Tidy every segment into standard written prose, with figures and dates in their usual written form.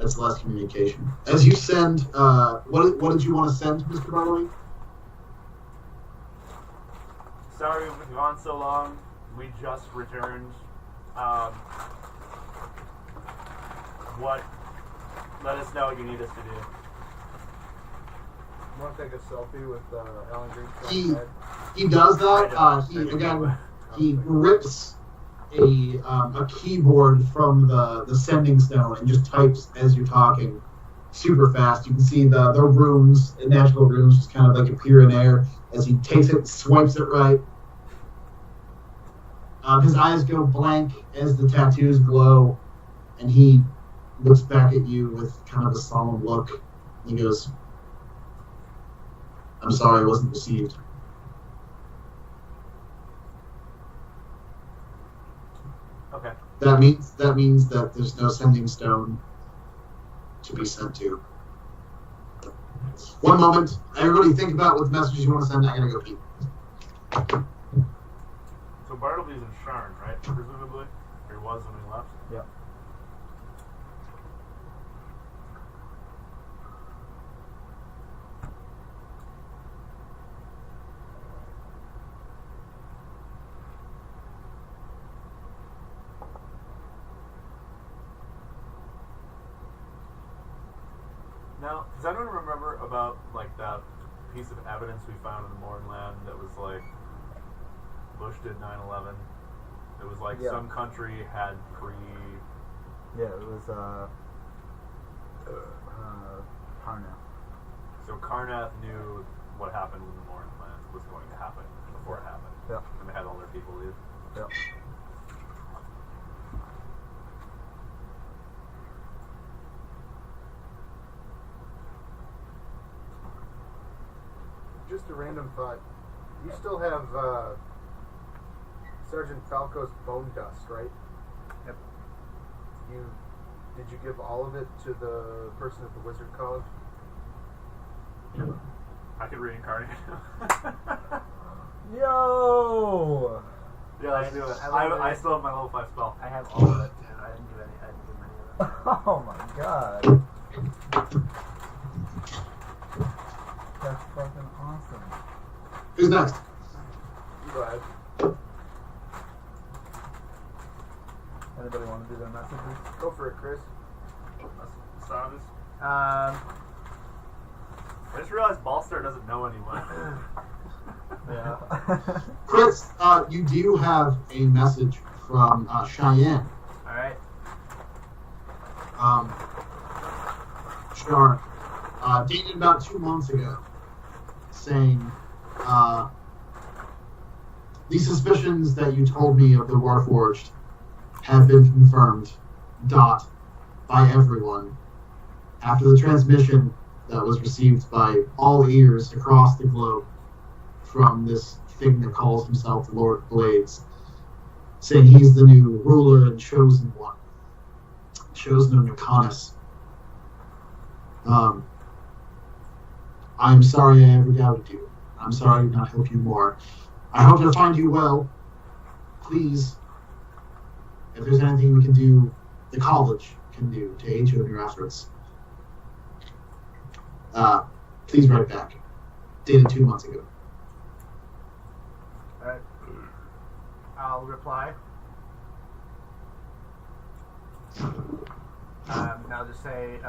That's less communication. As you send, what did you want to send, Mr. Bartley? Sorry we've gone so long. We just returned. Let us know what you need us to do. You want to take a selfie with Alan Greenstone? He does that. He rips a keyboard from the sending stone and just types as you're talking, super fast. You can see the runes, magical runes, just kind of like appear in air as he takes it, swipes it right. His eyes go blank as the tattoos glow, and he looks back at you with kind of a solemn look. He goes, "I'm sorry I wasn't received." Okay. That means that there's no sending stone to be sent to. One moment. Everybody think about what messages you want to send. I gotta go pee. So Bartleby's in Sharn, right? Presumably? Or he was when we left? Yep. Now, does anyone remember about, like, that piece of evidence we found in the Mornland that was, like, Bush did 9/11? It was, like, some country had Yeah, it was, Karnath. So Karnath knew what happened when the Mornland was going to happen before it happened. Yeah. And they had all their people leave. Yep. Just a random thought. You still have Sergeant Falco's bone dust, right? Yep. Did you give all of it to the person at the Wizard College? I could reincarnate. Yo! Yeah, let's do it. I still have my level 5 spell. I have all of it, and I didn't give any of it. Oh my god. That's fucking awesome. Who's next? You go ahead. Anybody want to do their messages? Go for it, Chris. Savis. I just realized Ballstar doesn't know anyone. Yeah. Chris, you do have a message from Cheyenne. Alright. Sure. Dated about 2 months ago, saying, these suspicions that you told me of the Warforged have been confirmed, by everyone. After the transmission that was received by all ears across the globe from this thing that calls himself the Lord of Blades, saying he's the new ruler and chosen one, chosen of Niconis. I'm sorry I ever doubted you. I'm sorry I did not help you more. I hope to find you well. Please, if there's anything we can do, the college can do to aid you in your efforts, please write back. Dated 2 months ago. Alright. I'll reply. I'll just say,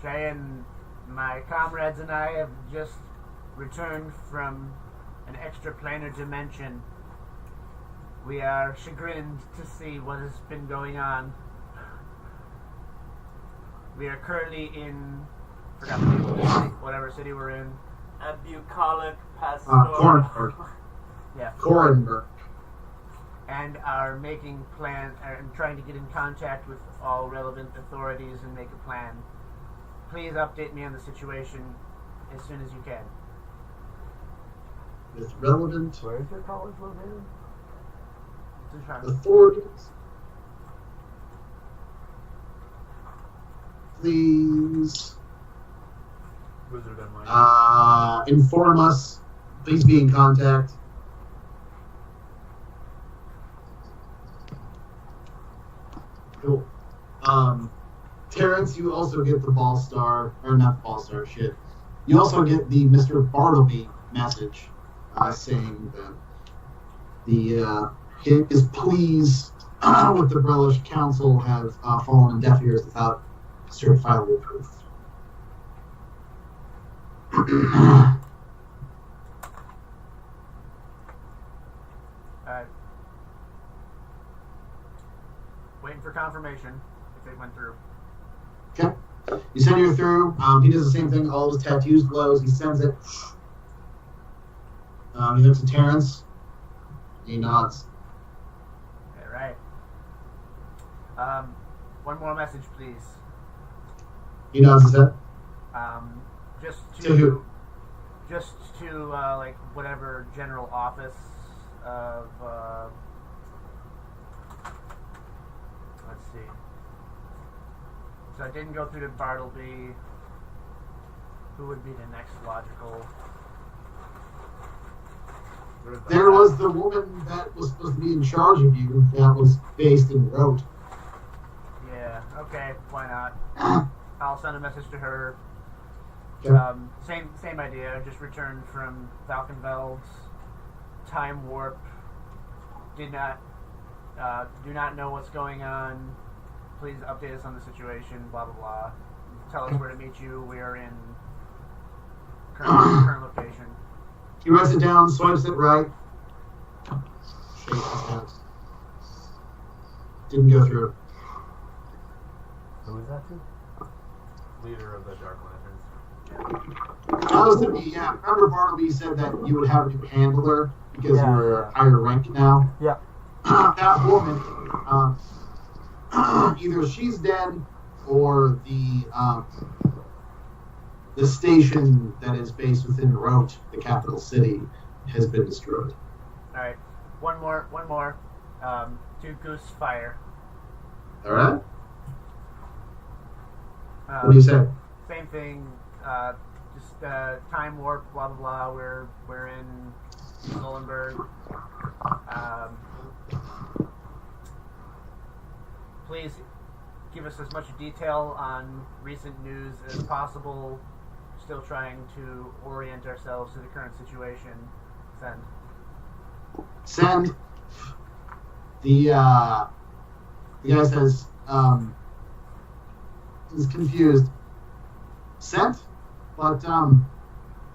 Cheyenne, my comrades and I have just returned from an extraplanar dimension. We are chagrined to see what has been going on. We are currently in, forgot the name of the city, whatever city we're in. A bucolic pastor. Corenberg. Yeah. Corenberg. And are making plans and trying to get in contact with all relevant authorities and make a plan. Please update me on the situation as soon as you can. With relevant Where is your college located? It's in Charlotte. authorities. Please Wizard and inform us. Please be in contact. Cool. Terrence, you also get the ball star, or not the ball star, shit. You also get the Mr. Bartleby message saying that his pleas with the Brellish Council have fallen on deaf ears without certifiable proof. Waiting for confirmation if it went through. Okay. You send her through. He does the same thing. All of his tattoos glows. He sends it. He looks at Terrence. He nods. All right. One more message, please. He nods his head. Just To who? Just to like whatever general office of. Let's see. So I didn't go through to Bartleby. Who would be the next logical? There was the woman that was supposed to be in charge of you that was based in Rote. Yeah, okay, why not? I'll send a message to her. Okay. Same idea, just returned from Valkenveld's time warp. Do not know what's going on. Please update us on the situation, blah blah blah. Tell us where to meet you. We are in current location. He writes it down, swipes it right. Shakes his head. Didn't go through. Who is that to? Leader of the Dark Lanterns. That was to me, yeah. Remember Bartleby said that you would have a new handler because you were higher rank now? Yeah. That woman, either she's dead or the station that is based within Rote, the capital city, has been destroyed. Alright. One more. To Goose Fire. Alright? What do you say? Same thing. Just time warp, blah blah blah. We're in Solenberg. Please give us as much detail on recent news as possible. Still trying to orient ourselves to the current situation. Send. Send. The guy says, he's confused. Sent? But,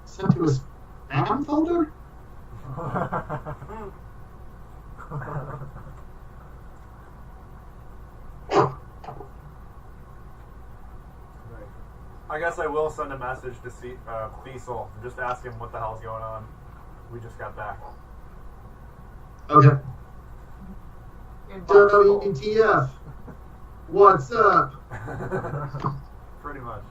sent to his spam folder? I guess I will send a message to Cecil and just ask him what the hell's going on. We just got back. Okay. WTF. What's up? Pretty much.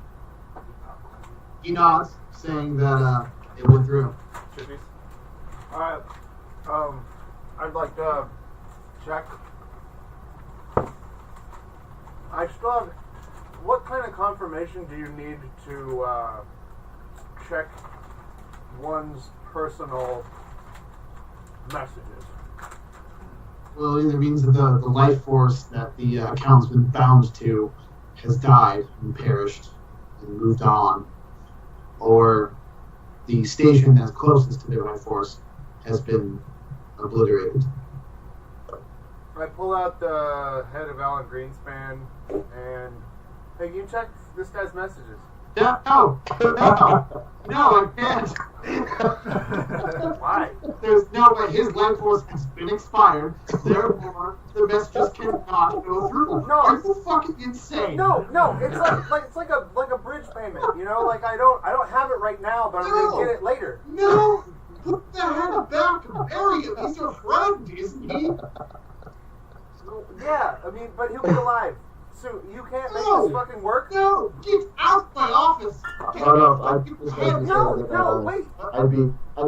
He nods, saying that it went through. Chippies? Alright. I'd like to check. I still have. What kind of confirmation do you need to check one's personal messages? Well, it either means that the life force that the account's been bound to has died and perished and moved on, or the station that's closest to their life force has been obliterated. I pull out the head of Alan Greenspan and, hey, you check this guy's messages. No, I can't. Why? There's no way. His life force has been expired. Therefore, the messages cannot go through. No. Are you fucking insane? No, it's like a bridge payment. You know, like I don't have it right now, but I'm gonna get it later. No. Put the head back and bury him. He's your friend, isn't he? Yeah, I mean, but he'll be alive. So you can't make this fucking work? No, get out of my office. Wait. I'd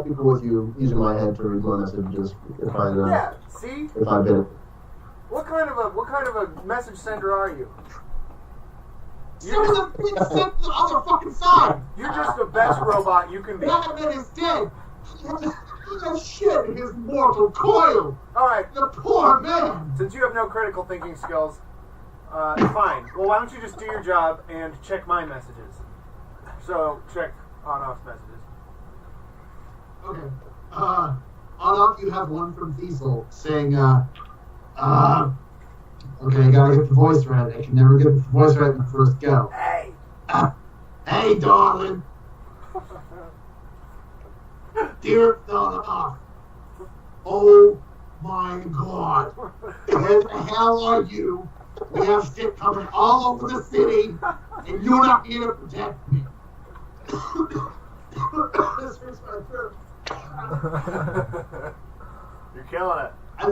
be cool with you using my head to read my messages if I Yeah, see? if I did it. What kind of a message sender are you? Send the big sent to the other fucking side. You're just the best robot you can be. That man is dead. That shit in his mortal coil. Alright, The poor man. since you have no critical thinking skills, Fine. Well, why don't you just do your job and check my messages? So, check on-off messages. Okay. On off, you have one from Diesel saying, okay, I gotta get the voice right. I can never get the voice right in the first go. Hey! Hey, darling! Dear Donna, oh my god. Where the hell are you? We have shit coming all over the city, and you're not here to protect me. This hurts my throat. You're killing it. I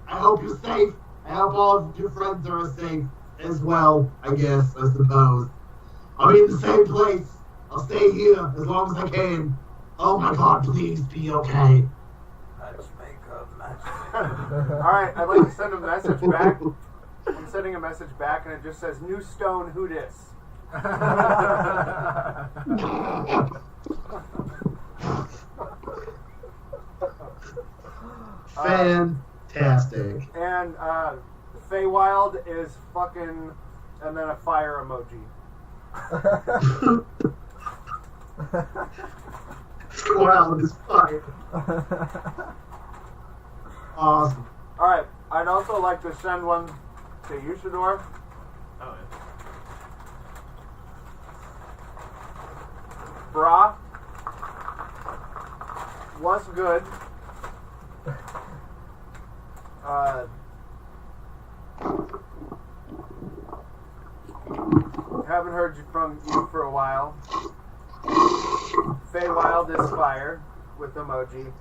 hope you're safe. I hope all of your friends are safe as well, I suppose. I'll be in the same place. I'll stay here as long as I can. Oh my god, please be okay. Alright, I'd like to send a message back. I'm sending a message back and it just says, New Stone, who dis? Fantastic. And Feywild is fucking, and then a fire emoji. Feywild is fire. Awesome. Alright, I'd also like to send one to Usador. Oh, yeah. Brah. What's good? Haven't heard from you for a while. Feywild is fire with emoji.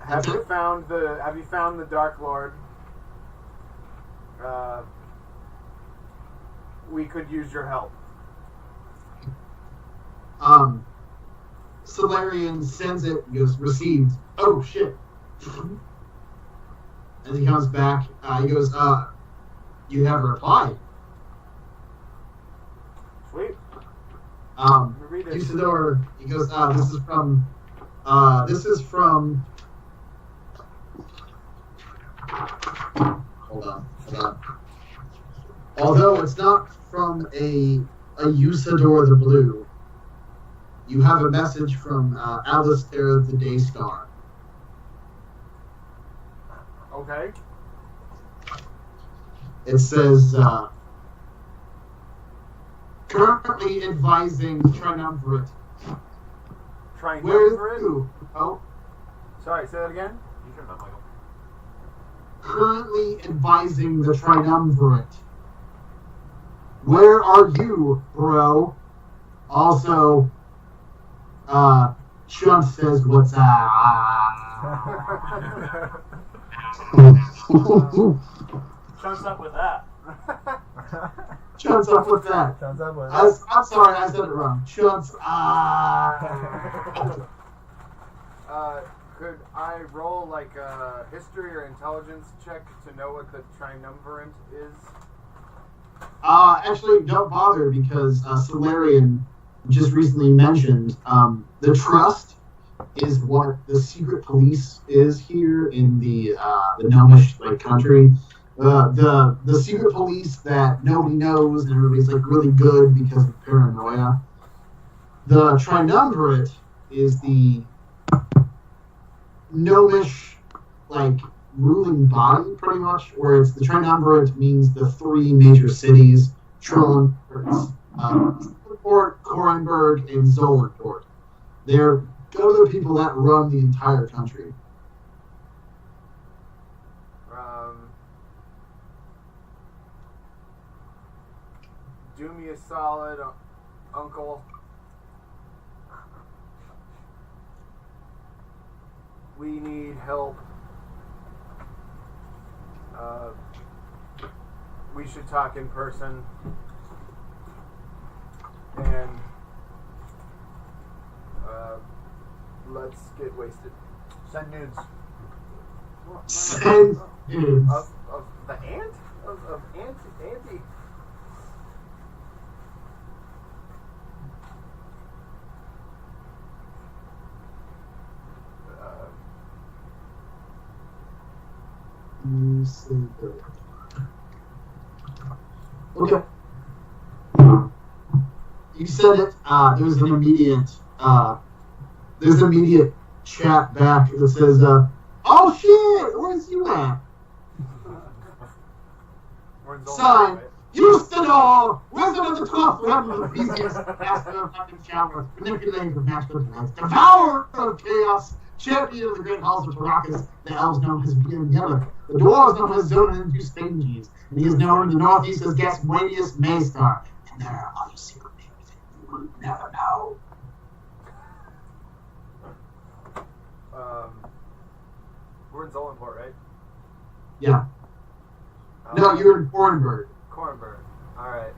Have you found the Dark Lord? We could use your help. Solarian sends it, he goes, received. Oh shit. As he comes back, he goes, you have a reply. Sweet. Read it. Usador, he goes, this is from hold on. Although it's not from a Usador the Blue, you have a message from Alistair the Daystar. Okay. It says, currently advising Triumvirate. Where is Triumvirate? you? Oh, Sorry, say that again? You turned that, Michael. currently advising the Triumvirate. Where are you, bro? Also, Chunt says, what's up? Chunks up with that. Chunt's up with that. Sounds that way. I'm sorry, I said it wrong. Chunt's Could I roll like a history or intelligence check to know what the triumvirate is? Actually, don't bother because Solarian just recently mentioned the Trust is what the secret police is here in the gnomish country. The secret police that nobody knows and everybody's really good because of paranoia. The Triumvirate is the gnomish ruling body, pretty much, where it's the Triumvirate means the three major cities, Tron, Korenberg, and Zolenport. They're the people that run the entire country. Do me a solid, Uncle. We need help. We should talk in person. And let's get wasted. Send nudes. Send nudes. Of the ant? Of Auntie? You say good. Okay. You said it. There's an immediate chat back that says, "Oh shit, where's you at?" Sign. Usador, Wizard of the 12th Realm of the Theseus, Master of Fucking Shower, Manipulator of Master of Life, Devourer of Chaos, Champion of the Great Halls of Tarakas, the elves known as Beginning Together, the dwarves known as Zonin and Eustanges, and he is known in the northeast as Gaswanius Maystar, and there are other secret names that you will never know. We're in Zolenport, right? Yeah. No, you're in Kornberg. Kornberg. Alright.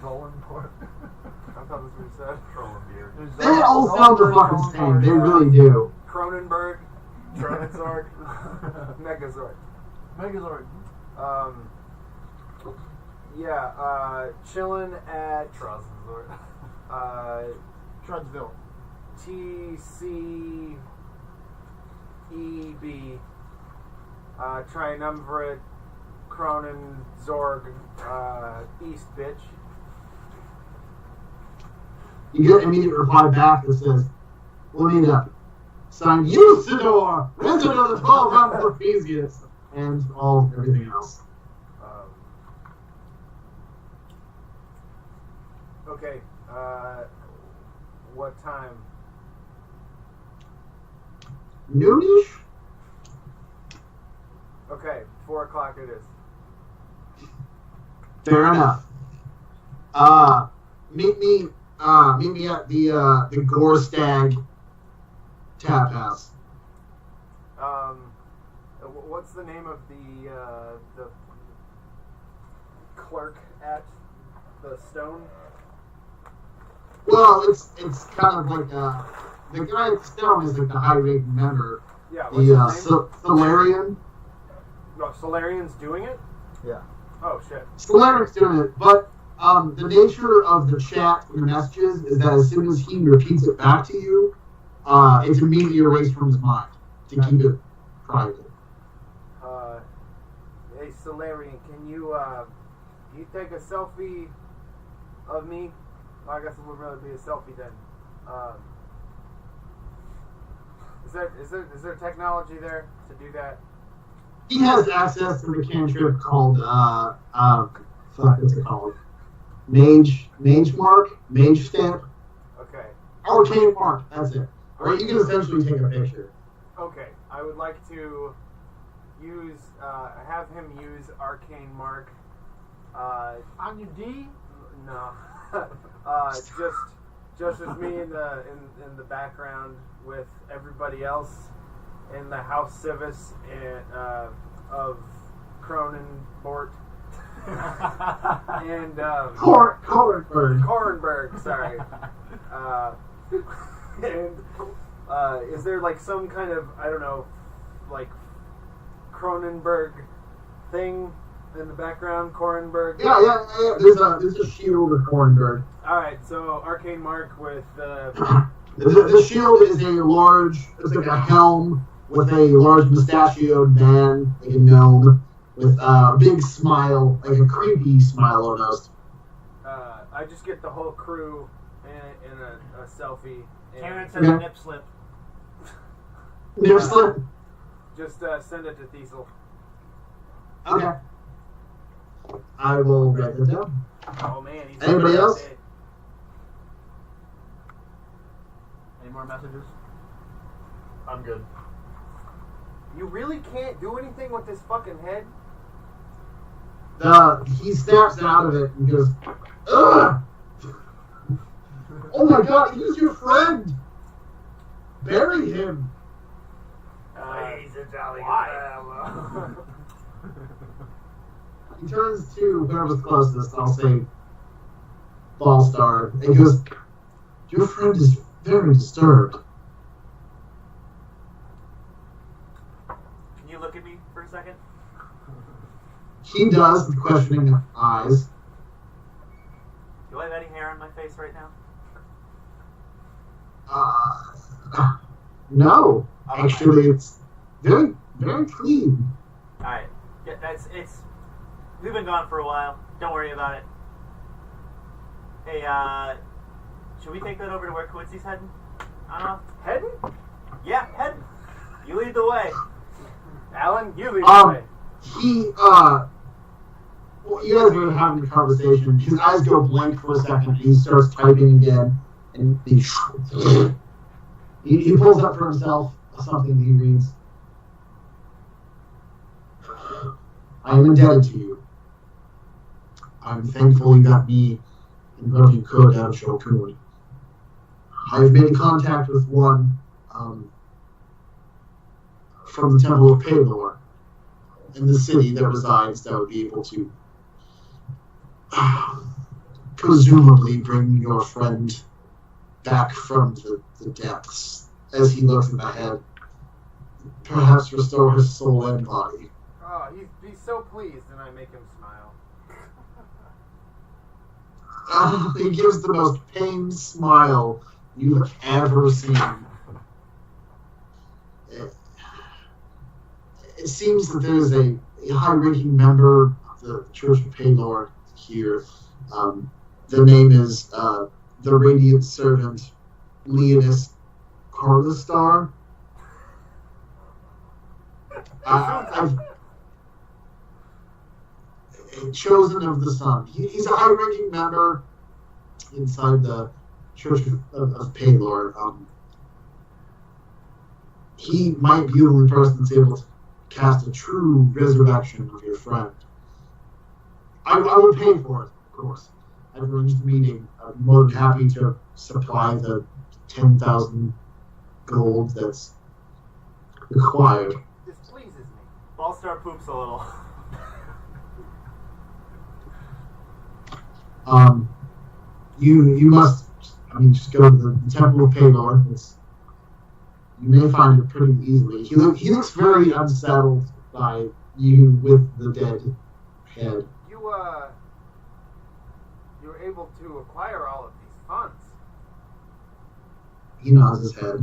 Zolenport. I thought this was what you said. Trollenbeard. They all sound the fucking same. They really do. Cronenberg. Tronenzorg. Megazord. Megazord. Chilling at Trozenzord. Trudsville. TCEB. Triumvirate. Cronenzorg. East, bitch. You get an immediate reply back that says, "We'll meet up." Signed, Usador, Wizard of the 12 Realms of Theseus, and everything else. Okay. What time? Noonish? Okay, 4 o'clock it is. Fair enough. Meet me at the Gorstag Tap House. What's the name of the clerk at the Stone? Well, it's kind of like the guy at the Stone is like the high-ranking member. Yeah. The Solarian. No, Solarian's doing it? Yeah. Oh, shit. Solarian's doing it, but the nature of the chat and the messages is that as soon as he repeats it back to you, it's immediately erased from his mind to keep it private. Hey, Solarian, can you take a selfie of me? Well, I guess it would really be a selfie then. Is there technology there to do that? He has access to a cantrip called what's it called? Mage mark? Mage stamp? Okay. Arcane mark, that's it. Or you can essentially take a picture. Okay. I would like to have him use Arcane Mark. On your D? No. just as me in the background with everybody else in the House Civis of Cronenbort. And Korenberg, sorry. And is there like some kind of, I don't know, like Cronenberg thing in the background? Korenberg? Yeah. There's a shield of Kornberg. Alright, so Arcane Mark with the shield is a large, it's like a helm with a large mustachioed man, like a gnome, with a big smile, like a creepy smile almost. I just get the whole crew in a selfie. Terrence has a nip slip. Nip slip? Just send it to Thiesel. Okay. I will write that down. Oh man, he's Anybody else? Any more messages? I'm good. You really can't do anything with this fucking head? He snaps out of it and goes, "Ugh! Oh my god, he's your friend! Bury him!" He's a jolly Why? He turns to whoever's closest, I'll say Ballstar, and goes, "Your friend is very disturbed." Can you look at me for a second? He does, with questioning eyes. Do I have any hair on my face right now? No. Actually, it's very very clean. Alright. Yeah, it's... We've been gone for a while. Don't worry about it. Hey, should we take that over to where Quincy's heading? I don't know. Heading? Yeah, heading. You lead the way. Alan, you lead the way. Well, you guys are having a conversation. His eyes go blank for a second, and he starts typing again, and he pulls up for himself something that he reads. I am indebted to you. I'm thankful you got me and what you could out of Shokun. I've made contact with one from the Temple of Palor in the city that resides that would be able to presumably bring your friend back from the depths as he looks at the head. Perhaps restore his soul and body. Oh, he's so pleased, and I make him smile. He gives the most pained smile you've ever seen. It seems that there's a high-ranking member of the Church of Palor here. Their name is the Radiant Servant, Leonis Carlistar. I've chosen of the Sun. He's a high-ranking member inside the Church of Palor. He might be the only person that's able to cast a true resurrection of your friend. I would pay for it, of course. I've arranged the meeting. I'm more than happy to supply the 10,000 gold that's required. This pleases me. Ballstar poops a little. You must, just go to the Temple of Palor. You may find it pretty easily. He looks very unsettled by you with the dead head. You were able to acquire all of these funds. He nods his head.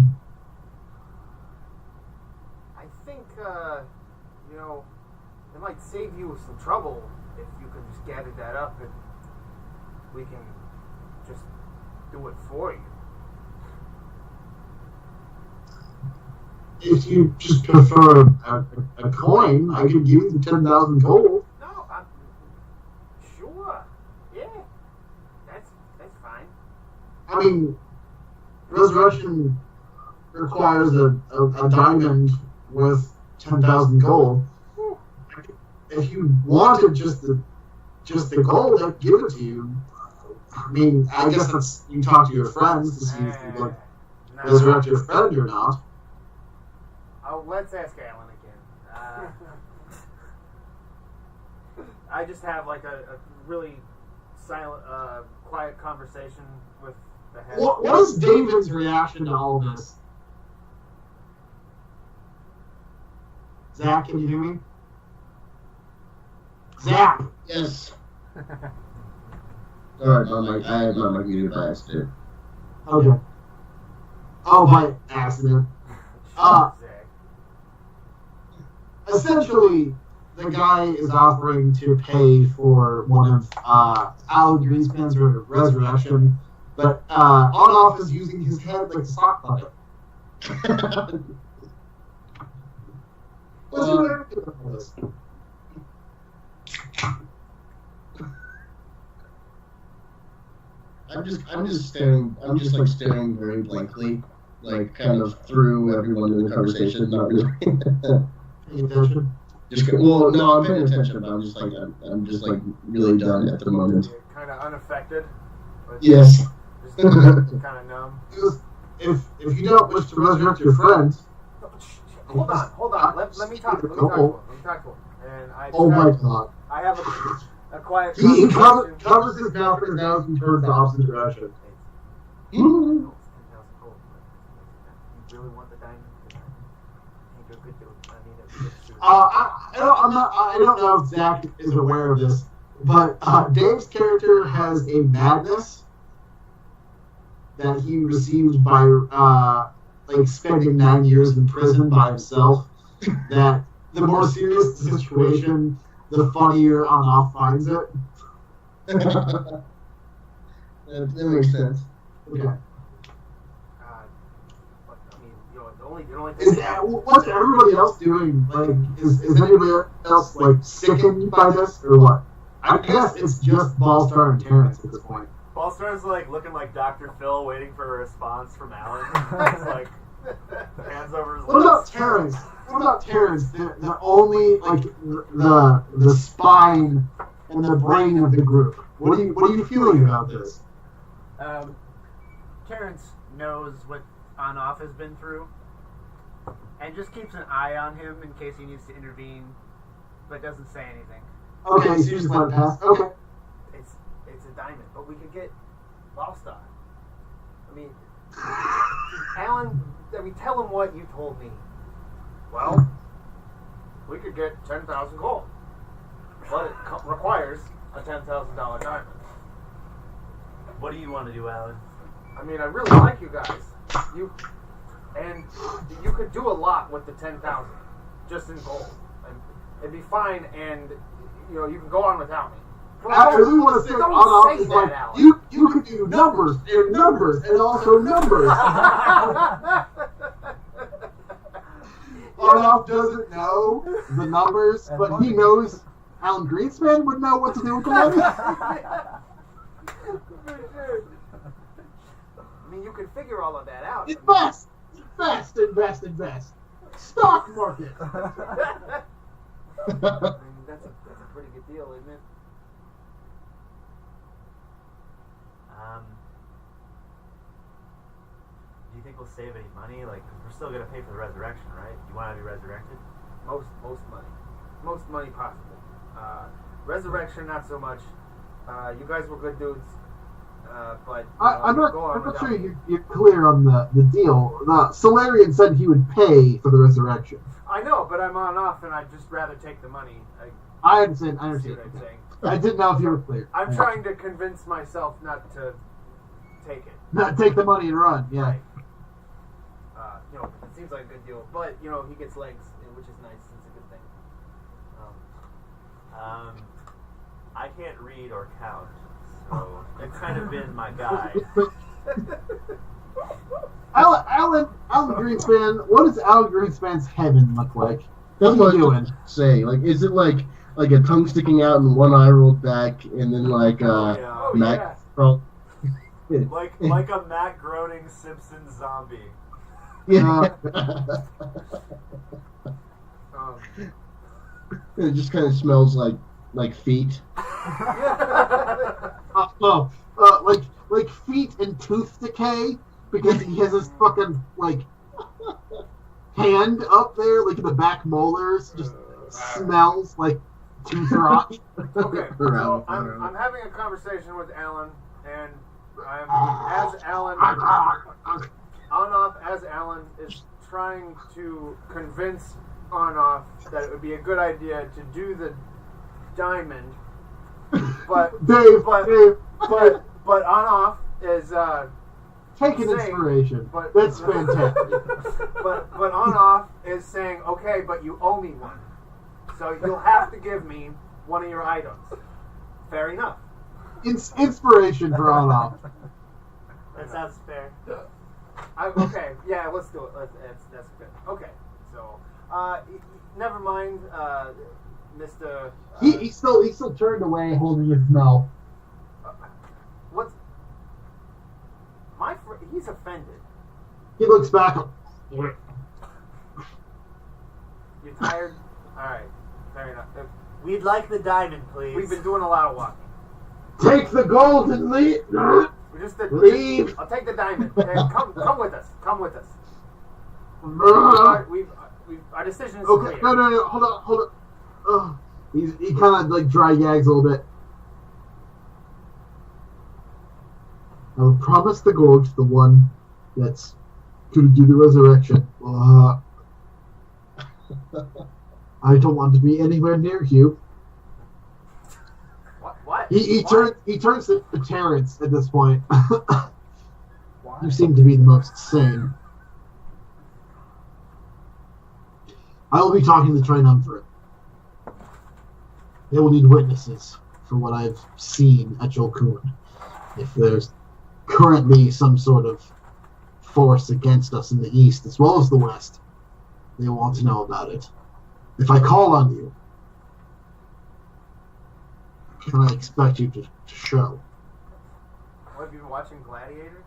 I think, it might save you some trouble if you could just gather that up and we can just do it for you. If you just prefer a coin, I could give you the 10,000 gold. No, I'm sure. Yeah, that's fine. Resurrection requires a diamond worth 10,000 gold. If you wanted just the gold, I'd give it to you. I guess that's you talk to your friends to see if you would resurrect your friend or not. Oh, let's ask Alan again. I just have like a really silent, quiet conversation with the head. What is David's reaction to all this? Zach, can you hear me? Zach! Yes. Alright, I have my computer by accident. Okay. Oh, by accident. Essentially, the guy is offering to pay for one of Al Greenspan's resurrection, but on-off is using his head like a sock puppet. What's your reaction to all this? I'm just staring very blankly, kind of through everyone in the conversation, not really. Paying attention? No, I'm paying attention, but I'm just really done at the moment. You're kind of unaffected. Yes. Just kind of numb. If you don't wish to resurrect your friend... Hold on. Let me talk to him. And Oh my god. I have a quiet He conversation. covers his mouth with his nose and turns the opposite direction. You really want the diamond? I don't know if Zach is aware of this, but Dave's character has a madness that he received by spending 9 years in prison by himself. that the more serious the situation, the funnier on-off finds it. That makes sense. Okay. But, I mean, the only Is thing. what's everybody else doing? Like, is anybody else like sickened by this or what? I guess it's just Ballstar and Terrence at this point. Ballstar's like looking like Dr. Phil, waiting for a response from Alan. He's like hands over his What about lips. Terrence? What about Terrence? The only like the spine and the brain of the group. What are you feeling about this? Terrence knows what On-Off has been through, and just keeps an eye on him in case he needs to intervene, but doesn't say anything. Okay, so you just let it pass. Okay. It's a diamond, but we could get Ballstar. I mean, Alan. I mean, tell him what you told me. Well, we could get 10,000 gold, but it requires a $10,000 diamond. What do you want to do, Alan? I mean, I really like you guys. You could do a lot with the 10,000 just in gold. And it'd be fine, and you can go on without me. I really want to say Don't On-Off say is that, like Alan. you can do numbers and numbers and also numbers. On-Off doesn't know the numbers, but he knows Alan Greenspan would know what to do with the money. I mean, you can figure all of that out. Invest! Stock market! I mean, that's a pretty good deal, isn't it? Do you think we'll save any money? Like, 'cause we're still gonna pay for the resurrection, right? You want to be resurrected? Most money possible. Resurrection, not so much. You guys were good dudes, but I'm not go on without sure me. you're clear on the deal. Solarian said he would pay for the resurrection. I know, but I'm on-off, and I'd just rather take the money. I understand. See what I'm saying? I didn't know if you were clear. I'm trying to convince myself not to take it. Not take the money and run. Yeah. Right. It seems like a good deal, but he gets legs, which is nice. It's a good thing. I can't read or count, so it's kind of been my guide. Alan Greenspan. What does Alan Greenspan's heaven look like? That's What what are you I was doing? gonna say. Like, is it like a tongue sticking out and one eye rolled back, and then like Yeah. Mac? Well, Like a Matt Groening Simpson zombie. yeah. It just kind of smells like feet. Like feet and tooth decay because he has his fucking hand up there, like the back molars, just smells like tooth rot. Okay, so I'm having a conversation with Alan, and as Alan On-Off as Alan is trying to convince On-Off that it would be a good idea to do the diamond, but Dave, On-Off is take an saying- inspiration. but- That's fantastic. but On-Off is saying, okay, but you owe me one, so you'll have to give me one of your items. Fair enough. Inspiration for On-Off. That sounds fair. Okay, yeah, let's do it. That's good. Okay, so never mind, Mr. He still turned away, holding his mouth. What's he's offended. He looks back. You're tired. All right, fair enough. We'd like the diamond, please. We've been doing a lot of walking. Take the gold and leave. We just Leave. I'll take the diamond. Come with us. Come with us. We've our decision is Okay, clear. no, hold on. He kind of dry gags a little bit. I will promise the gold to the one that's going to do the resurrection. I don't want to be anywhere near you. What? He turns to Terrence at this point. Why? You seem to be the most sane. I will be talking to the Trinum for it. They will need witnesses for what I've seen at Jolkun. If there's currently some sort of force against us in the east as well as the west, they want to know about it. If I call on you, can I expect you to show? What, have you been watching Gladiator?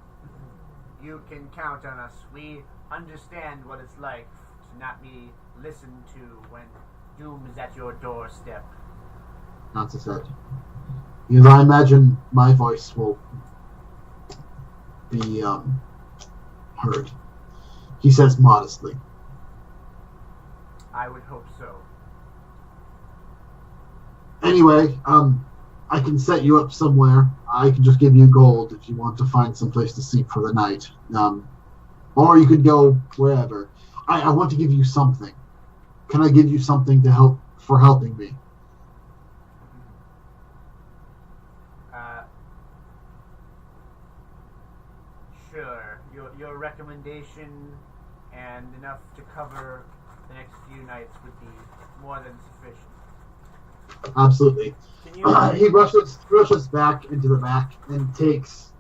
You can count on us. We understand what it's like to not be listened to when doom is at your doorstep. Not to say. Because I imagine my voice will be heard. He says modestly. I would hope so. Anyway, I can set you up somewhere. I can just give you gold if you want to find some place to sleep for the night. Or you could go wherever. I want to give you something. Can I give you something to help for helping me? Sure. Your recommendation and enough to cover the next few nights would be more than sufficient. Absolutely. Can you? He rushes back into the back and takes.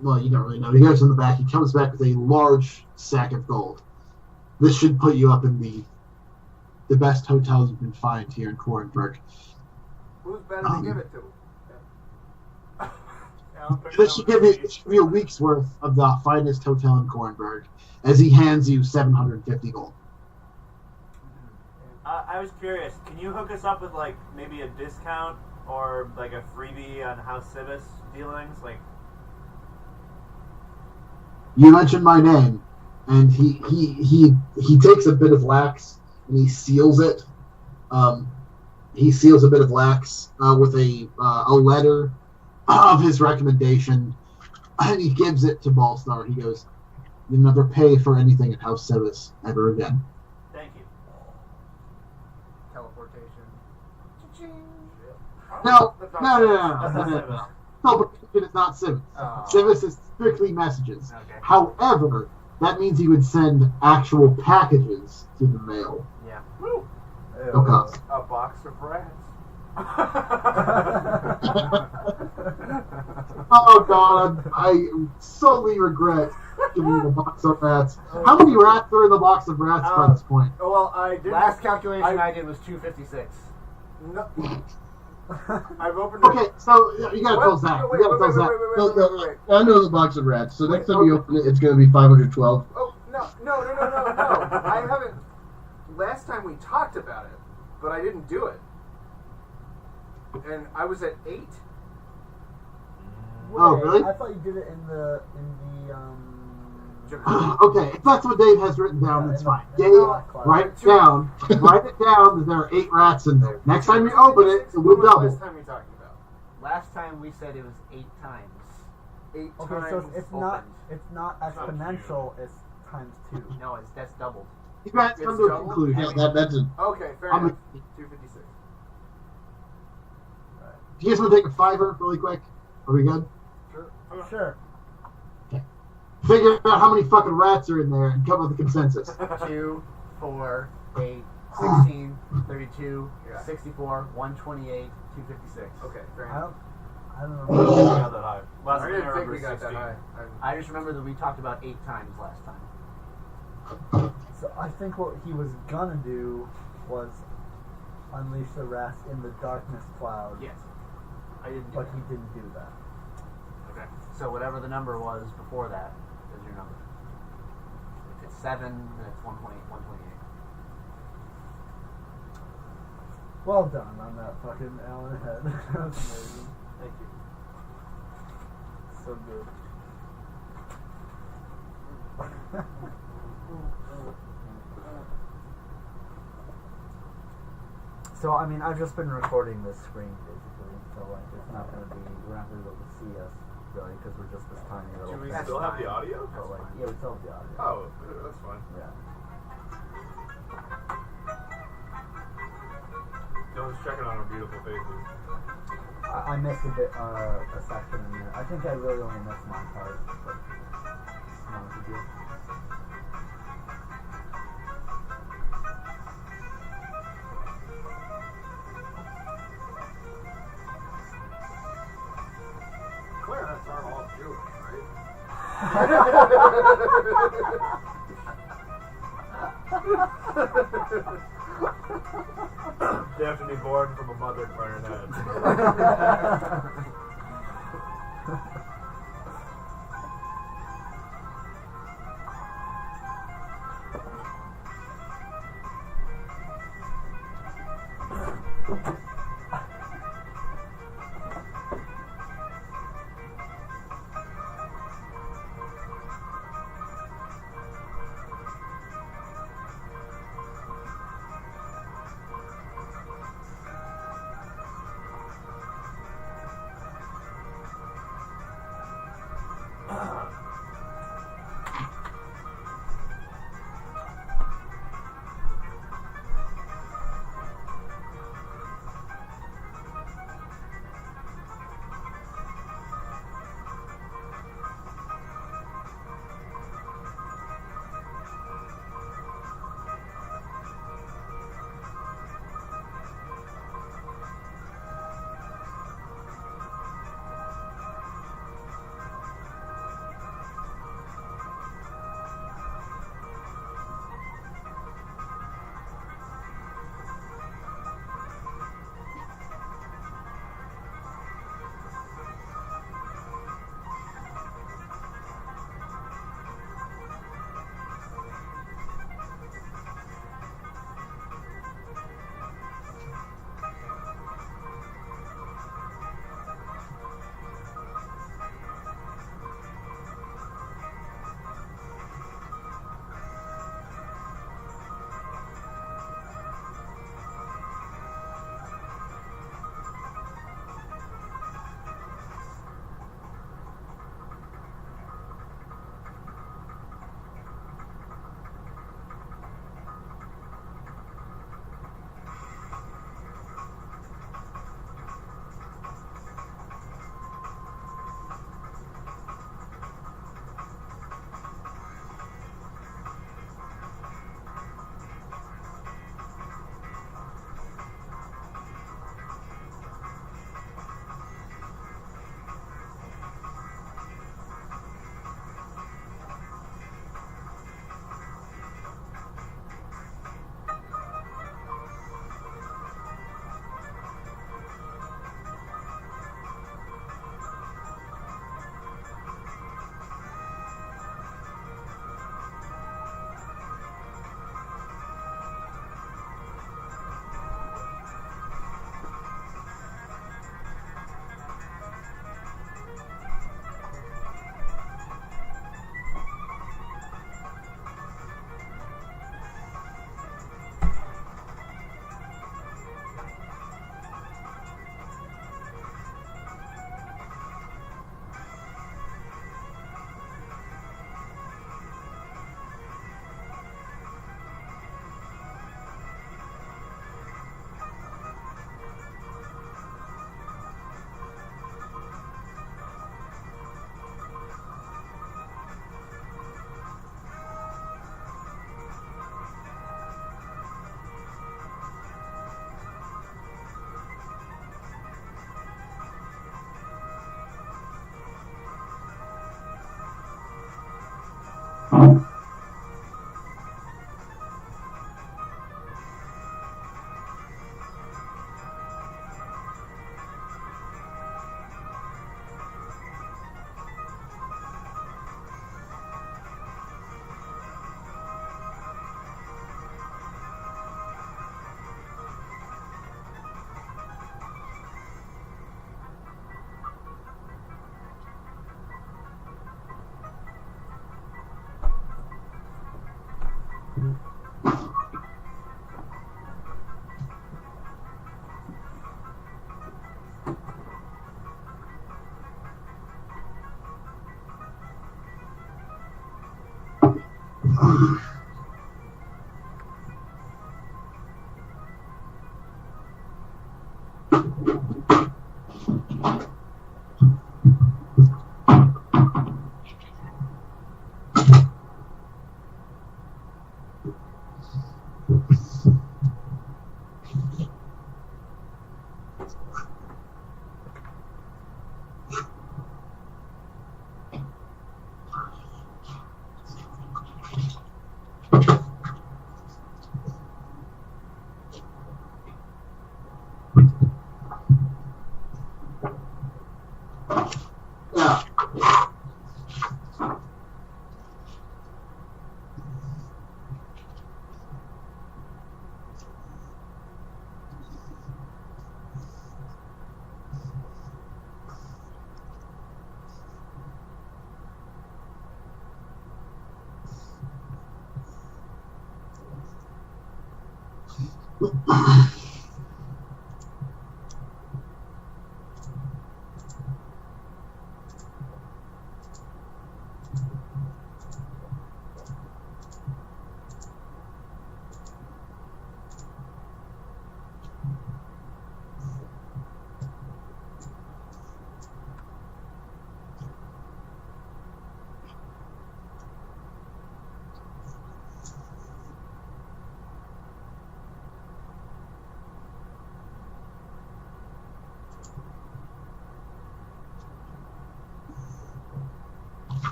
Well, you don't really know. He goes in the back. He comes back with a large sack of gold. This should put you up in the best hotel you can find here in Korenberg. Who's better to give it to? This should give you a week's worth of the finest hotel in Korenberg, as he hands you 750 gold. I was curious. Can you hook us up with like maybe a discount or like a freebie on House Civis dealings? Like, You mentioned my name, and he takes a bit of wax and he seals it. He seals a bit of wax with a letter of his recommendation, and he gives it to Ballstar. He goes, "You'll never pay for anything at House Civis ever again." thank you. Teleportation. No. That's not Civis. Teleportation is not Civis. Oh. Civis is strictly messages. Okay. However, that means you would send actual packages to the mail. Yeah. Woo. No cost. A box of rats. Oh God, I solely regret giving you the box of rats. How many rats are in the box of rats by this point? Well, I did. Last calculation I did was 256. No. I've opened it. Okay, so you gotta tell Zach. You gotta tell Zach. Wait. I know the box of rats, so next Wait, time you okay. open it, it's going to be 512. Oh, no. I haven't. Last time we talked about it, but I didn't do it. And I was at 8. Oh, really? I thought you did it in the Okay, if that's what Dave has written down, that's fine. Dave, write it down. Write it down that there are 8 rats in there. Next time you open it, it will What was the double. last time we talking about? Last time we said it was 8 times. 8 Okay, times. so it's not opened. not not exponential. It's times 2. No, that's doubled. You guys come to a double? conclusion. Yeah, that's a... Okay, fair I'm enough. a- 256. Do you guys want to take a fiver really quick? Are we good? Sure. Figure out how many fucking rats are in there and come up with a consensus. 2, 4, 8, 16, 32, Yeah. 64, 128, 256. Okay, fair I enough. don't We remember. got that high. Last I time didn't think remember we got 16. that high. I just remember that we talked about 8 times last time. So I think what he was gonna do was unleash the rats in the darkness cloud. Yes. I didn't do But that. he didn't do that. Okay. So whatever the number was before that is your number. If it's 7, then it's 128. Well done on that fucking Alan head. That was amazing. Thank you. So good. So I mean, I've just been recording this screen basically, so like it's not gonna be, we're not gonna be able to see us really because we're just this tiny little. Do we thing. still have the audio? So like, yeah, we still have the audio. Oh, that's fine. Yeah. Dylan's checking on our beautiful faces. I missed a bit, a section in there. I think I really only missed my part, but it's not a big deal. Jewish, right? Definitely born from a mother clarinet.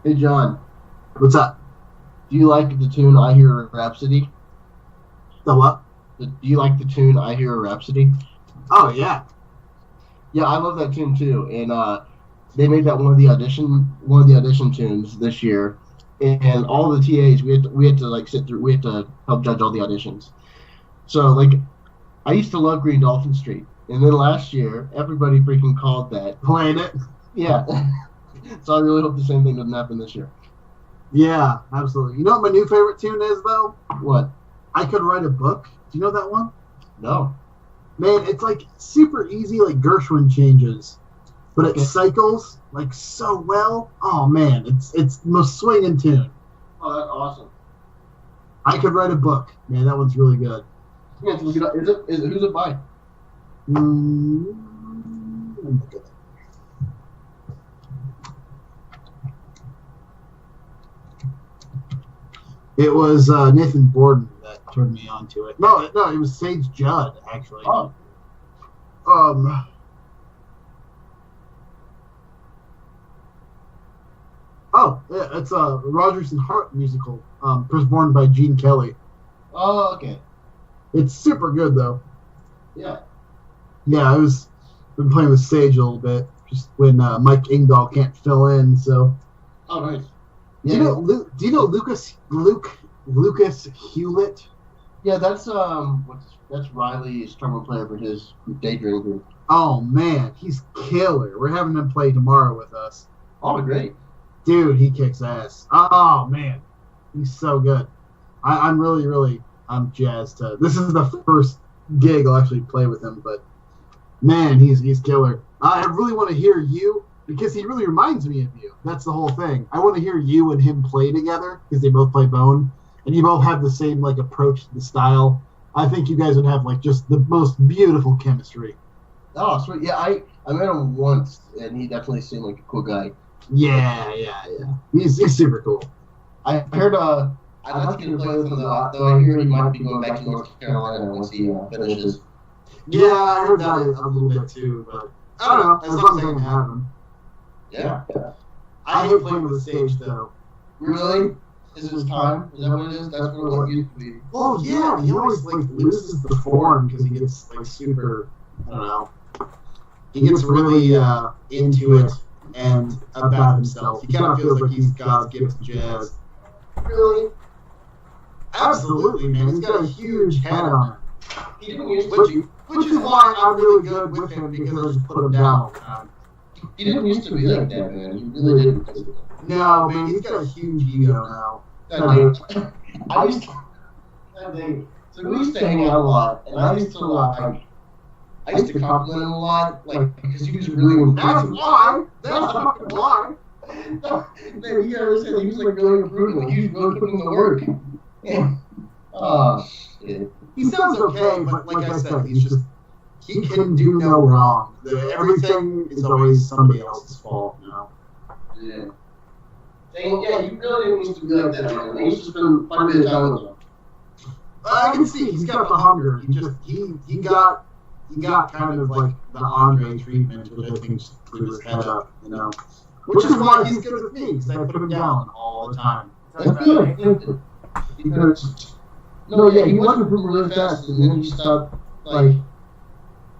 Hey, John. What's up? Do you like the tune I Hear a Rhapsody? The what? Do you like the tune I Hear a Rhapsody? Oh, yeah. Yeah, I love that tune too. And they made that one of the audition tunes this year. And all the TAs, we had to like sit through. We had to help judge all the auditions. So like, I used to love Green Dolphin Street, and then last year everybody freaking called that. Playing it? Yeah. So I really hope the same thing doesn't happen this year. Yeah, absolutely. You know what my new favorite tune is, though? What? I Could Write a Book. Do you know that one? No. Man, it's like super easy, like Gershwin changes, but it cycles like so well. Oh man, it's the most swinging tune. Oh, that's awesome. I Could Write a Book. Man, that one's really good. Yeah, look it up. Is it who's it by? Let me look at it. It was Nathan Borden that turned me on to it. No, it was Sage Judd, actually. Oh. Yeah, it's a Rodgers and Hart musical, performed by Gene Kelly. Oh, okay. It's super good, though. Yeah. Yeah, been playing with Sage a little bit, just when Mike Ingdahl can't fill in, so. Oh, nice. Yeah. Do you know Lucas Hewlett? Yeah, that's Riley's trumpet player for his Daydream group. Oh man, he's killer. We're having him play tomorrow with us. Oh, great. Dude, he kicks ass. Oh man, he's so good. I'm really jazzed to. This is the first gig I'll actually play with him, but man, he's killer. I really want to hear you. Because he really reminds me of you. That's the whole thing. I want to hear you and him play together because they both play bone, and you both have the same like approach to the style. I think you guys would have like just the most beautiful chemistry. Oh, sweet. Yeah, I met him once, and he definitely seemed like a cool guy. Yeah. He's super cool. I heard I'd like to play with him though I hear he might be going back to North Carolina once he finishes. Yeah, I heard that a little bit too, but I don't know. As long as I can have him. Yeah. I hate playing with the Sage, though. Really? Is it his time? Is that what it is? That's what it used to be. Oh, yeah. He always, like, loses the form because he gets, like, super, I don't know. He gets really into it and about himself. He kind of feels like he's God's gift to jazz. Really? Absolutely, man. He's got a huge head on him. He didn't used to. Which is why I'm really good with him because I just put him down all the time. He didn't used to be like that, man. He really didn't. No, man, he's got a huge ego now. So we used to hang out a lot, and I used to compliment him a lot, like, because he was really. That's why. That's fucking why. He always said he was like really improving. He was really putting in the work. Yeah. Oh shit. He sounds okay, but like I said, he can do no wrong. Everything is always somebody else's fault, you know? Yeah. Yeah, you really didn't used to be like that, man. I used to spend quite a bit of time with him. I can see he's got the hunger. He got kind of like the Andre treatment, which I think just threw his head up, you know? Which is why he's good with me, because I put him down all the time. That's good. Because, no, yeah, he was improving really fast, and then he stopped, like,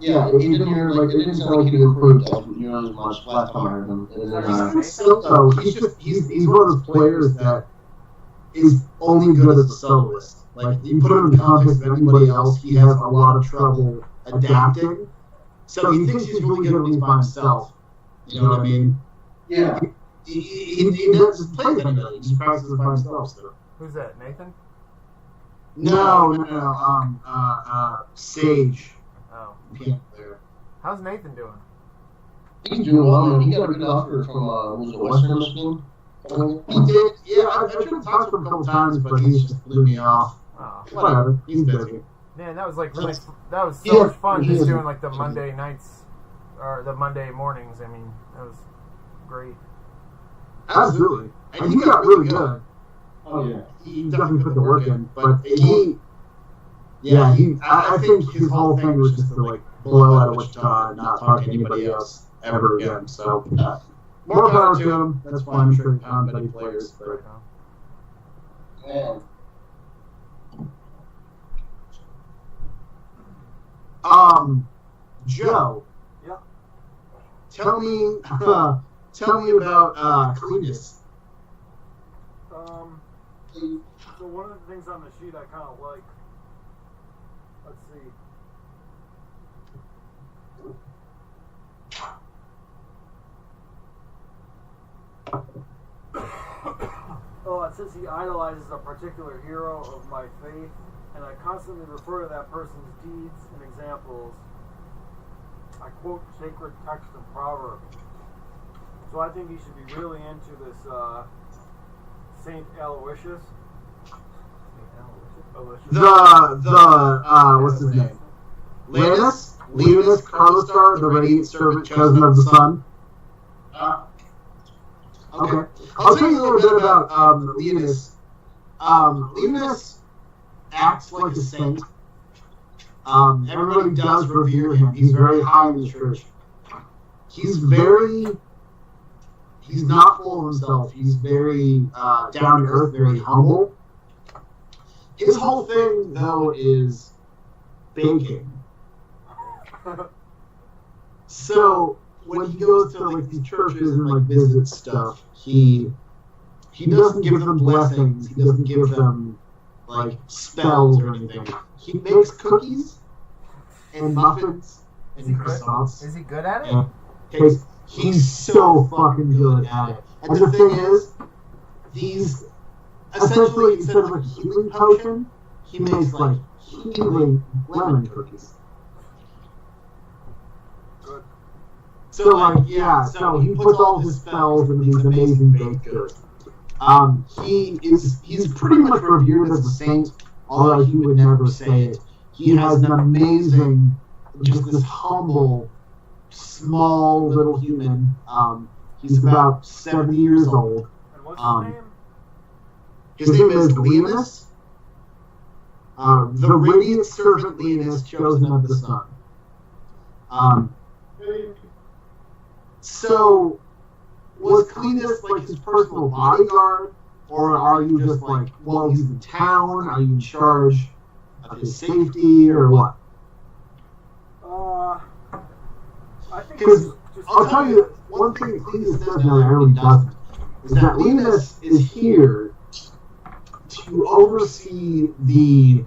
yeah, it didn't sound like he improved as much last time I heard him. So he's one of those players that is only good as a soloist. Like, you put him in the context of anybody else, he has a lot of trouble adapting. So he thinks he's really good when he's by himself. You know what I mean? Yeah. He doesn't play with anybody. He just practices by himself. So. Who's that? Nathan? No. Sage. Oh. Piano player. How's Nathan doing? He's doing well, man. He got a good offer from, was it Western Michigan? He did. Yeah, I tried to talk to him a couple times, but he just blew me off. Oh. Whatever. He's busy. Man, that was like really. That was so much fun just doing like the Monday nights or the Monday mornings. I mean, that was great. Absolutely. And he got really good. Oh yeah. He definitely put the work in, but I think his whole thing was just to like blow out of Wichita and not talk to anybody else ever again. So more power to him. That's fine. I'm sure he found many players, but. Yeah. Joe. Yeah. Tell me about Cletus. So one of the things on the sheet I kind of like. Let's see. Oh, it says he idolizes a particular hero of my faith, and I constantly refer to that person's deeds and examples. I quote sacred text and proverbs. So I think he should be really into this Saint Aloysius. What's his name? Leonis Carlostar, the radiant servant chosen of the sun. Okay. I'll tell you a little bit about Leonis. Leonis acts like a saint. Everybody does revere him. He's very high in the church. He's not full of himself. He's very down to earth, very humble. His whole thing, though, is baking. So when he goes to like these churches and like visits stuff, he doesn't give them blessings. He doesn't give them like spells or anything. He makes cookies and muffins and croissants. Is he good at it? And he's so fucking good at it. And the thing is, these essentially instead of a healing potion, he makes like healing lemon cookies. Good. So like so he puts all his spells into these amazing baked goods. He's pretty much revered as a saint, although he would never say it. He has an amazing, just this humble, small little human. He's about 70 years old. And what's his name? His name is Leonis. The radiant servant Leonis, chosen of the sun. So, was Cletus like his personal bodyguard, or are you just like, well, he's in town? Are you in charge of his safety, or what? I think Because I'll tell you one thing Cletus says that I really doesn't is that Leonis is here to oversee the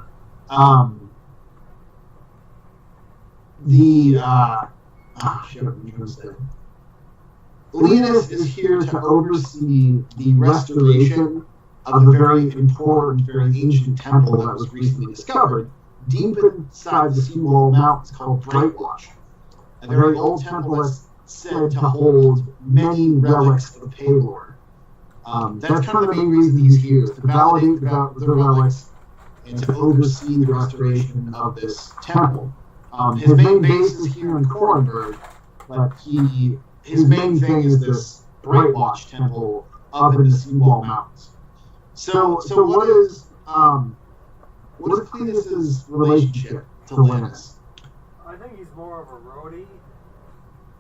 Leonis is here to oversee the restoration of a very important, very ancient temple that was recently discovered deep inside the Seawall Mountains called Brightwatch. A very old temple that's said to hold many relics of Paylor. That's kind of the main reason he's here, is to validate the relics and to oversee the restoration of this temple. His main base is here in Corenburg, but his main thing is this Brightwatch temple up in the Seawall Mountains. So what is Cletus's relationship to Linus? I think he's more of a roadie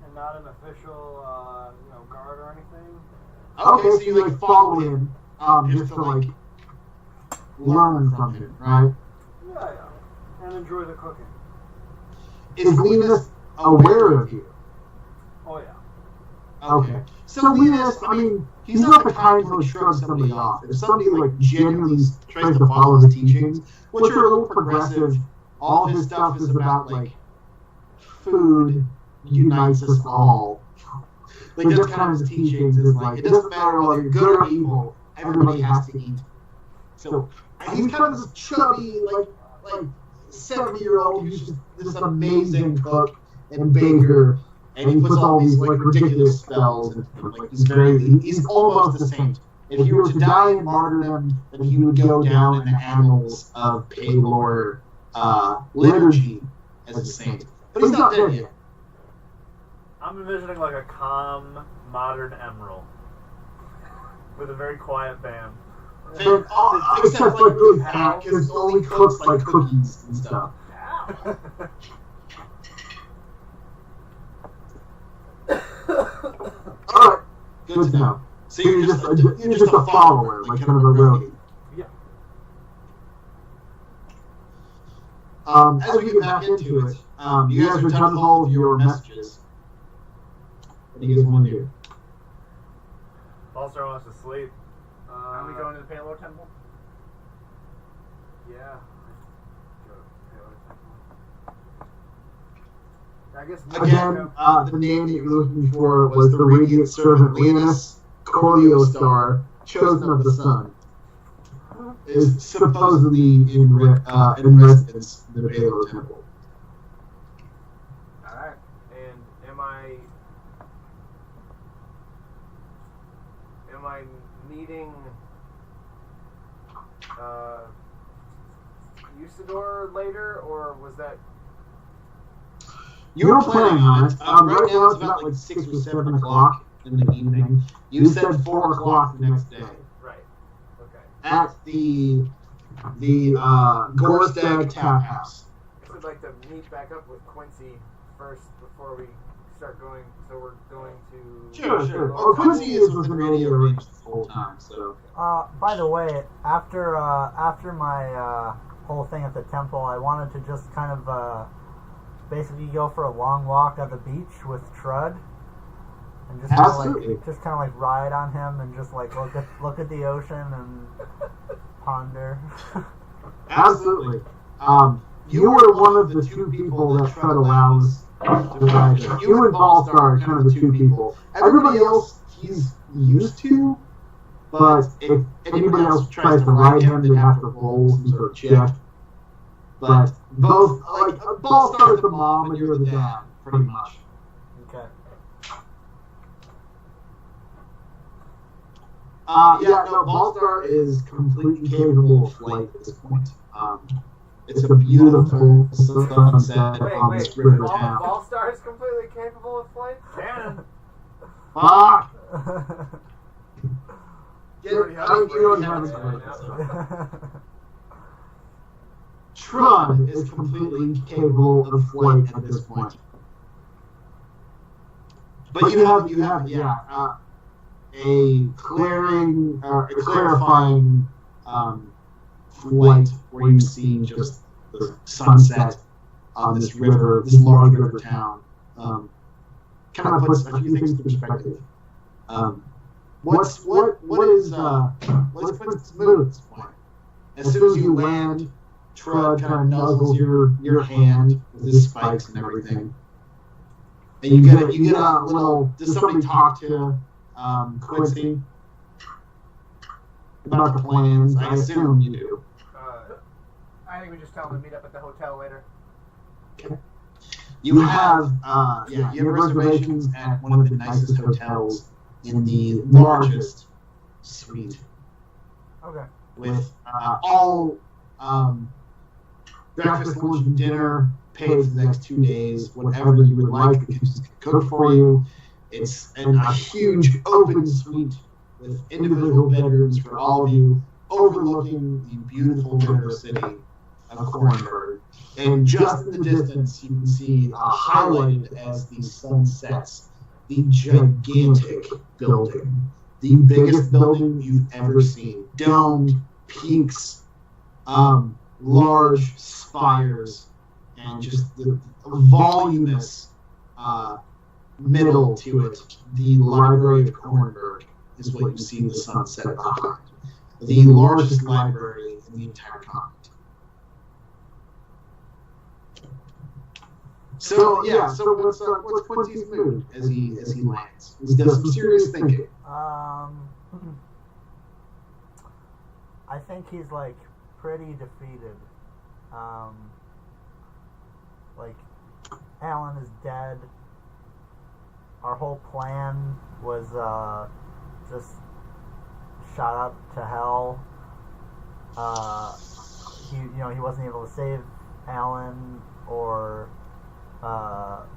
and not an official, guard or anything. Okay, so you like follow him, just to like learn from him, right? Yeah, and enjoy the cooking. Is Linus aware of you? Oh yeah. Okay. So Linus, I mean, he's not the kind who would shrug somebody off. If somebody like genuinely tries to follow his teachings, which are a little progressive, all his stuff is about like food unites us all. Like that's kind of his teachings is like it doesn't matter whether you're good or evil, everybody has to eat. So he's kind of this chubby, like 70-year-old who's just this amazing cook and baker, and he puts all these like ridiculous spells. And like he's almost a saint. If he were to die in martyrdom, then he would go down in the annals of Paylor liturgy as a saint. But he's not dead yet. I'm envisioning like a calm, modern Emerald with a very quiet band. Except like really fat, because it only cooks like cookies and stuff. Alright, good to know. So you're just a follower, like kind of a roadie. Yeah. As we get back into it, you guys are done with all of your messages. What do you guys want to do? Balstar wants to sleep. Are we going to the Paylor Temple? Yeah. Go to Paylor Temple. I guess Again, the name that you were looking for was the radiant servant Leonis Corleostar, chosen of the sun, is supposedly in residence in the Paylor Temple. Alright. And am I meeting Usador later, or was that? You were planning on it. Right now it's about like 6 or 7 o'clock in the evening. You said 4 o'clock the next day. Right. Okay. At the Gorstag Tap House. I would like to meet back up with Quincy first before we start going. So we're going to. Sure. Well, Quincy is within radio range this whole time, so. By the way, after my whole thing at the temple, I wanted to just kind of basically go for a long walk at the beach with Trud, and just kind of like ride on him and just like look at the ocean and ponder. Absolutely. You were one of the 2 people that Trud allows to ride him. You and Ballstar are kind of the 2 people. Everybody else he's used to, but if anybody else tries to ride him, they have to roll some sort of check. But both, like, Ballstar's the mom and you're the dad, pretty much. Okay. Ballstar is completely capable of flight at this point. It's a beautiful sunset on this river town. Ballstar is completely capable of flight? Cannon! Fuck! You don't have it. Trud is completely capable of flight at this point. But you have a clarifying flight where you see just the sunset on this river, this large river town. Kind of puts a few things in perspective. What's Quincy's mood at this point? As soon as you land, Trud kind of nuzzles your hand with his spikes and everything. And you get a little. Does somebody talk to Quincy about the plans? I assume you do. I think we just tell him to meet up at the hotel later. Okay. You have reservations at one of the nicest hotels in the largest suite. Okay. With all breakfast, lunch, and dinner paid for the next 2 days. Whatever you would like, the kitchens can cook for you. It's a huge open suite with individual bedrooms for all of you, overlooking the beautiful river city of Cornberg. And just in the distance, you can see highlighted as the sun sets, the gigantic building, the biggest building you've ever seen. Domed peaks, large spires, and just the voluminous middle to it. The Library of Cornberg is what you see the sunset behind. The largest library in the entire continent. So what's Quincy's mood as he lands? He does some serious thinking. I think he's like pretty defeated. Like Alan is dead. Our whole plan was just shot up to hell. He wasn't able to save Alan or our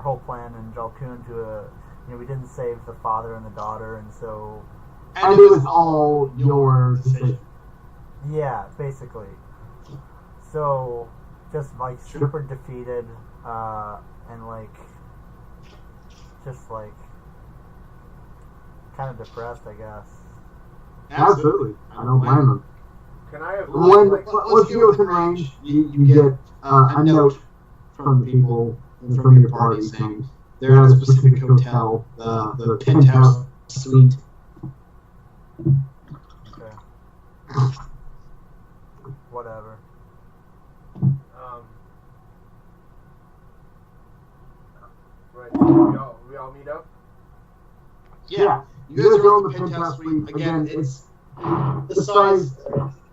whole plan in Jalkun to we didn't save the father and the daughter, and so. And it was all your decision. Yeah, basically. So, just like super defeated, and like, just like, kind of depressed, I guess. Absolutely. I don't blame him. Can I have once you go within range, you get a note from the people from your party saying they're at a specific hotel, the penthouse suite. Okay. Whatever. Right. We all meet up? Yeah. You guys are on the penthouse suite. Again, it's the size,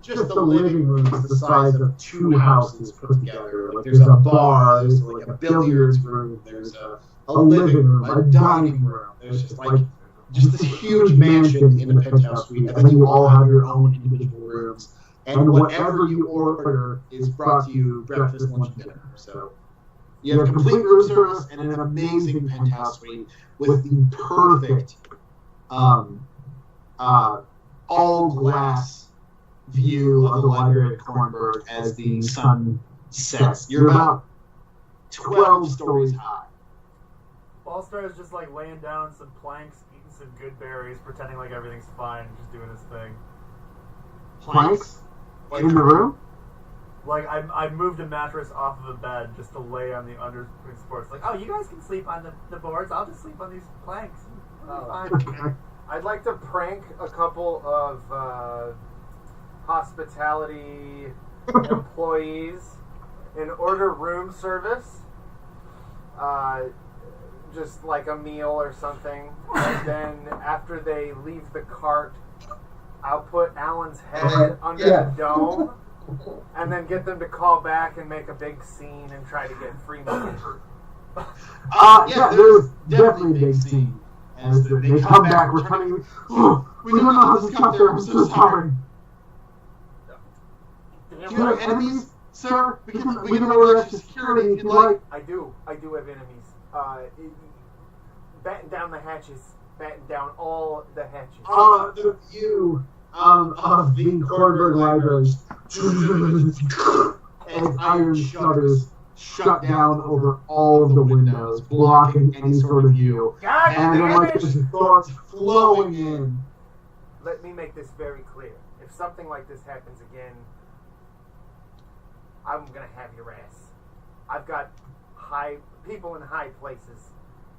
just the living room is the size of 2 houses put together. Like, there's a bar, there's like a billiards room, there's a living room, a dining room. There's just this huge mansion in the penthouse suite, and then you all have your own individual rooms. And whatever you order is brought to you breakfast, lunch, and dinner. So you have complete room service and an amazing penthouse suite with the perfect all glass view of the library at Kornberg as the sun sets. You're about 12 stories high. Ballstar is just like laying down some planks, eating some good berries, pretending like everything's fine, just doing his thing. Planks? Like, in the room? Like, I moved a mattress off of a bed just to lay on the under supports. Like, oh, you guys can sleep on the boards. I'll just sleep on these planks. Fine. I'd like to prank a couple of hospitality employees and order room service. Just like a meal or something. And then after they leave the cart, I'll put Alan's head under the dome and then get them to call back and make a big scene and try to get free money. There's definitely a big scene. As they come back returning, we don't know how this got there, I'm so sorry. Do you have enemies, sir? We can order extra security if you'd like. I do have enemies. Batten down the hatches. Batten down all the hatches. The view of the Kornberg Library as iron shutters shut down over all of the windows, blocking any sort of view. God and then like there's thoughts flowing in. Let me make this very clear. If something like this happens again, I'm gonna have your ass. I've got people in high places,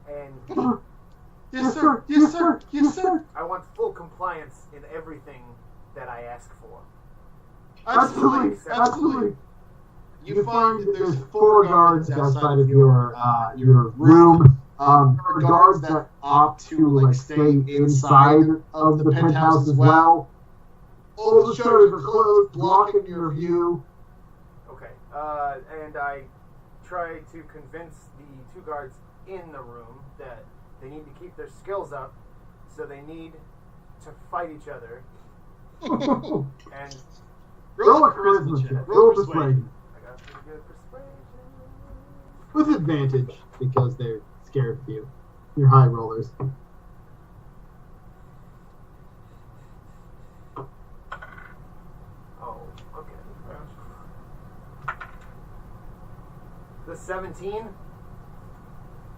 and Yes, sir. Yes, sir. Yes, sir. I want full compliance in everything that I ask for. Absolutely. Absolutely. You find that there's 4 guards outside of your room. There are guards that opt to like stay inside of the penthouse as well. All the shutters are closed, blocking your view. Okay. And I try to convince the 2 guards in the room that they need to keep their skills up, so they need to fight each other. And roll a charisma check. Roll persuasion. I got pretty good persuasion. With advantage, because they're scared of you. You're high rollers. Oh, okay. The 17?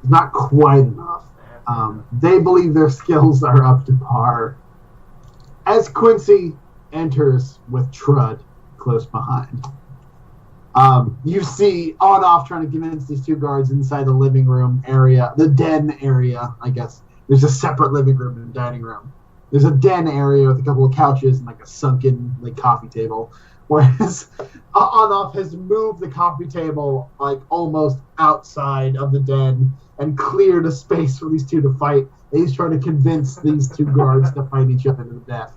Not quite enough. They believe their skills are up to par. As Quincy enters with Trud close behind, you see on-off trying to convince these 2 guards inside the living room area, the den area, I guess. There's a separate living room and dining room. There's a den area with a couple of couches and like a sunken like coffee table. Whereas Onoff has moved the coffee table like almost outside of the den and cleared a space for these two to fight. And he's trying to convince these two guards to fight each other to the death.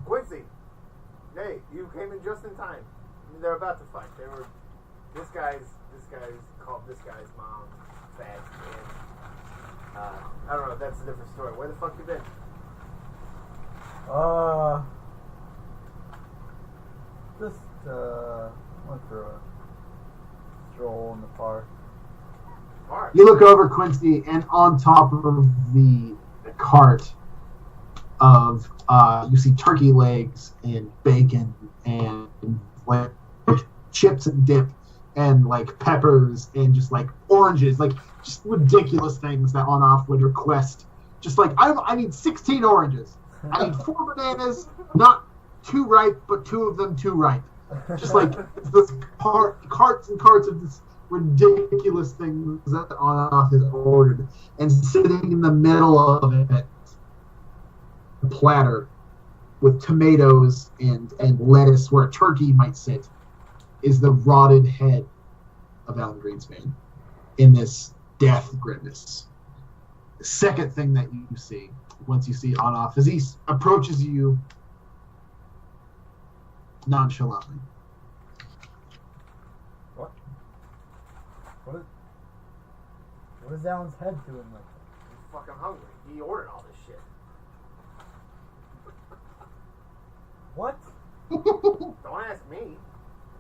Quincy, hey, you came in just in time. I mean, they're about to fight. This guy's called this guy's mom fat, and I don't know. That's a different story. Where the fuck you been? Just went for a stroll in the park. You look over, Quincy, and on top of the cart of you see turkey legs and bacon and like chips and dip and like peppers and just like oranges, like just ridiculous things that Onoff would request. Just like I need 16 oranges. I need 4 bananas, not 2 ripe, but 2 of them too ripe. Just like this carts and carts of this ridiculous things that Onoff has ordered, and sitting in the middle of it, a platter with tomatoes and lettuce where a turkey might sit, is the rotted head of Alan Greenspan in this death grimace. The second thing that you see once you see Onoff as he approaches you nonchalantly. What is Alan's head doing like that? He's fucking hungry. He ordered all this shit. What? Don't ask me.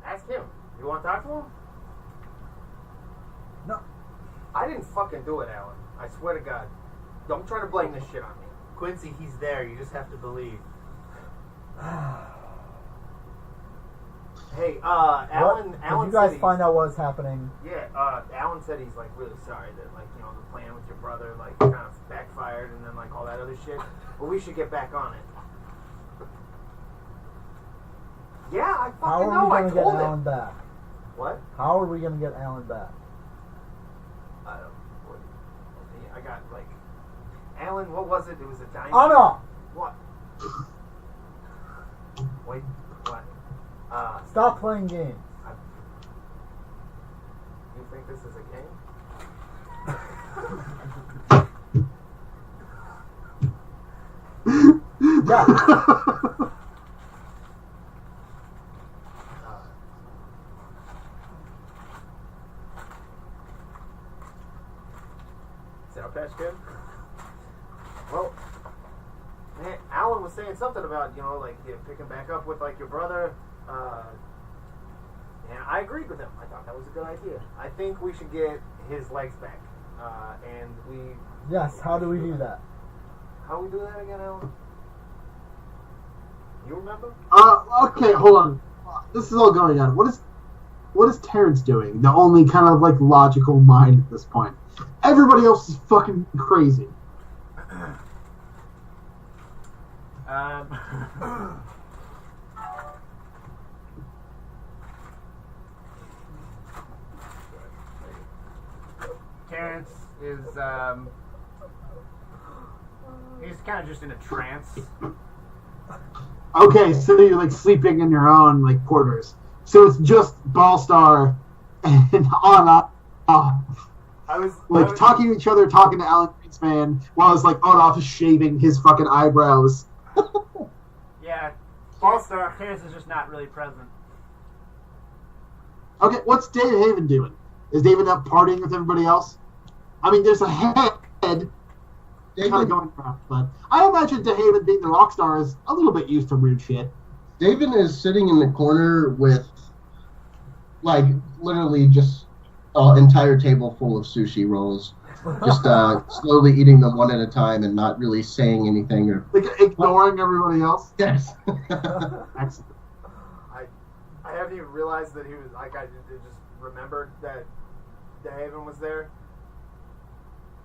Ask him. You want to talk to him? No. I didn't fucking do it, Alan. I swear to God. Don't try to blame this shit on me. Quincy, he's there. You just have to believe. Hey, Alan. Did Alan you guys said find out what's happening? Yeah, Alan said he's like really sorry that like the plan with your brother like kind of backfired and then like all that other shit. But we should get back on it. Yeah, I How fucking are know. we I gonna get told Alan him. back? What? How are we gonna get Alan back? I don't. What, I got like Alan. What was it? It was a diamond. Oh no! What? Wait. What? Stop playing games. You think this is a game? Yeah. Sour Patch Kid? Well, man, Alan was saying something about, like, picking back up with, like, your brother. And I agreed with him. I thought that was a good idea. I think we should get his legs back. And we... Yes, how do we do that? How we do that again, Alan? You remember? Okay, hold on. This is all going on. What is Terrence doing? The only kind of like logical mind at this point. Everybody else is fucking crazy. Terrence is he's kind of just in a trance. Okay, so you're like sleeping in your own like quarters. So it's just Ballstar and Onoff talking to each other, talking to Alan Greenspan, while it's like Onoff is shaving his fucking eyebrows. Yeah, Ballstar. Terrence is just not really present. Okay, what's David Haven doing? Is David up partying with everybody else? I mean, there's a head kind of going around, but I imagine DeHaven being the rock star is a little bit used to weird shit. David is sitting in the corner with, like, literally just an entire table full of sushi rolls. Just slowly eating them one at a time and not really saying anything. Or like ignoring everybody else? Yes. Excellent. I haven't even realized that he was, like, I just remembered that DeHaven was there.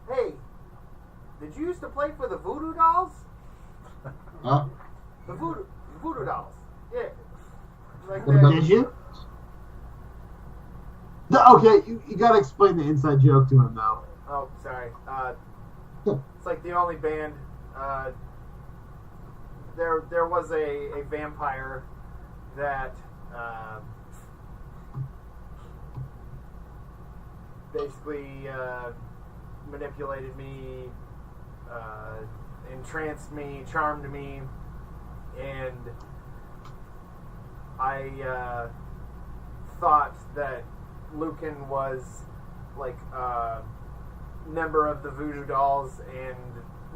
Hey, did you used to play for the Voodoo Dolls? Huh? The Voodoo Dolls. Yeah. Like What about- Did you? Okay, you gotta explain the inside joke to him, though. Oh, sorry. It's like the only band there was a vampire that basically manipulated me, entranced me, charmed me, and I thought that Lucan was like a member of the Voodoo Dolls and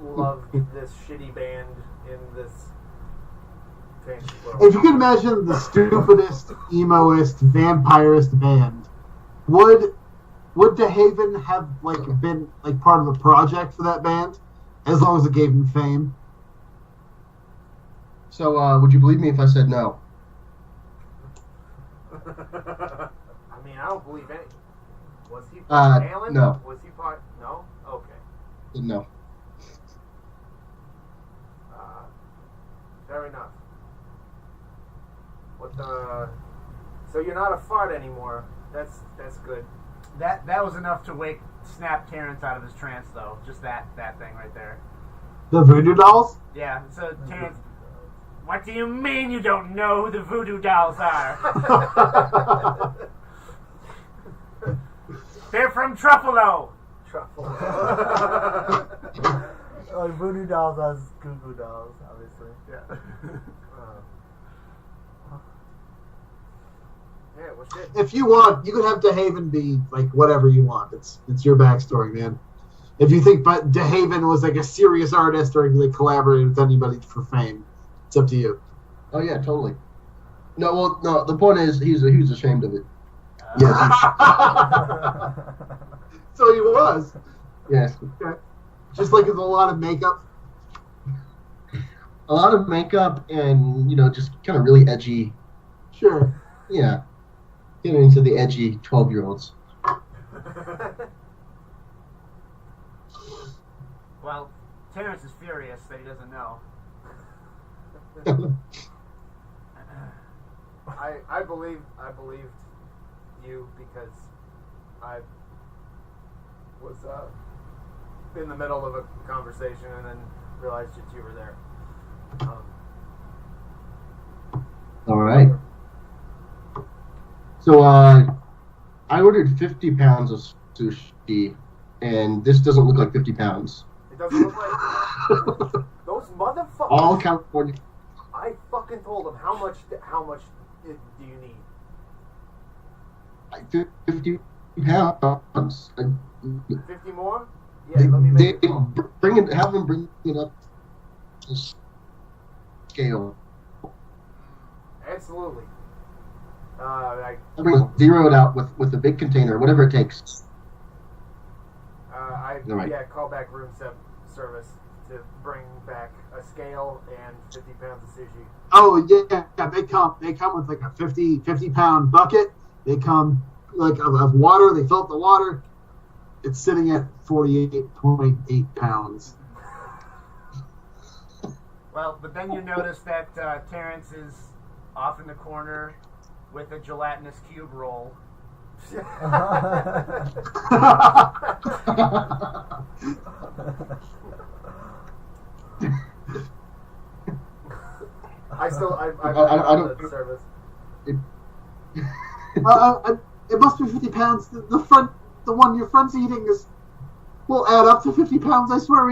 loved this shitty band in this fantasy world. If you can imagine the stupidest, emoist, vampirist band, would DeHaven have been part of a project for that band, as long as it gave him fame? So, would you believe me if I said no? I mean, I don't believe any. Was he part of Alan? No. Was he part? No? Okay. No. Fair enough. So you're not a fart anymore. That's good. That was enough to snap Terrence out of his trance, though. Just that thing right there. The Voodoo Dolls? Yeah. So Terrence, what do you mean you don't know who the Voodoo Dolls are? They're from Truffalo. Voodoo Dolls as Goo Goo Dolls, obviously. Yeah. Yeah, well, shit. If you want, you can have DeHaven be whatever you want. It's your backstory, man. If you think DeHaven was a serious artist or he collaborated with anybody for fame, it's up to you. Oh yeah, totally. No, the point is he was ashamed of it. Yes. So he was. Yes. Okay. Just with a lot of makeup. A lot of makeup and just kind of really edgy. Sure. Yeah. Getting into the edgy 12-year-olds. Well, Terrence is furious that he doesn't know. I believed you because I was in the middle of a conversation and then realized that you were there. All right. So I ordered 50 pounds of sushi, and this doesn't look like 50 pounds. It doesn't look like those motherfuckers. All California. I fucking told them how much do you need? 50 pounds. 50 more? Yeah, let me make it. Have them bring it up to scale. Absolutely. Zero it out with a big container, whatever it takes. Right. Yeah, call back room service to bring back a scale and 50 pounds of sushi. Oh yeah, they come with a 50 pound bucket. They come of water. They fill up the water. It's sitting at 48.8 pounds. Well, but then you notice that Terrence is off in the corner with a gelatinous cube roll. I don't the service. It must be 50 pounds. The one your friend's eating will add up to 50 pounds. I swear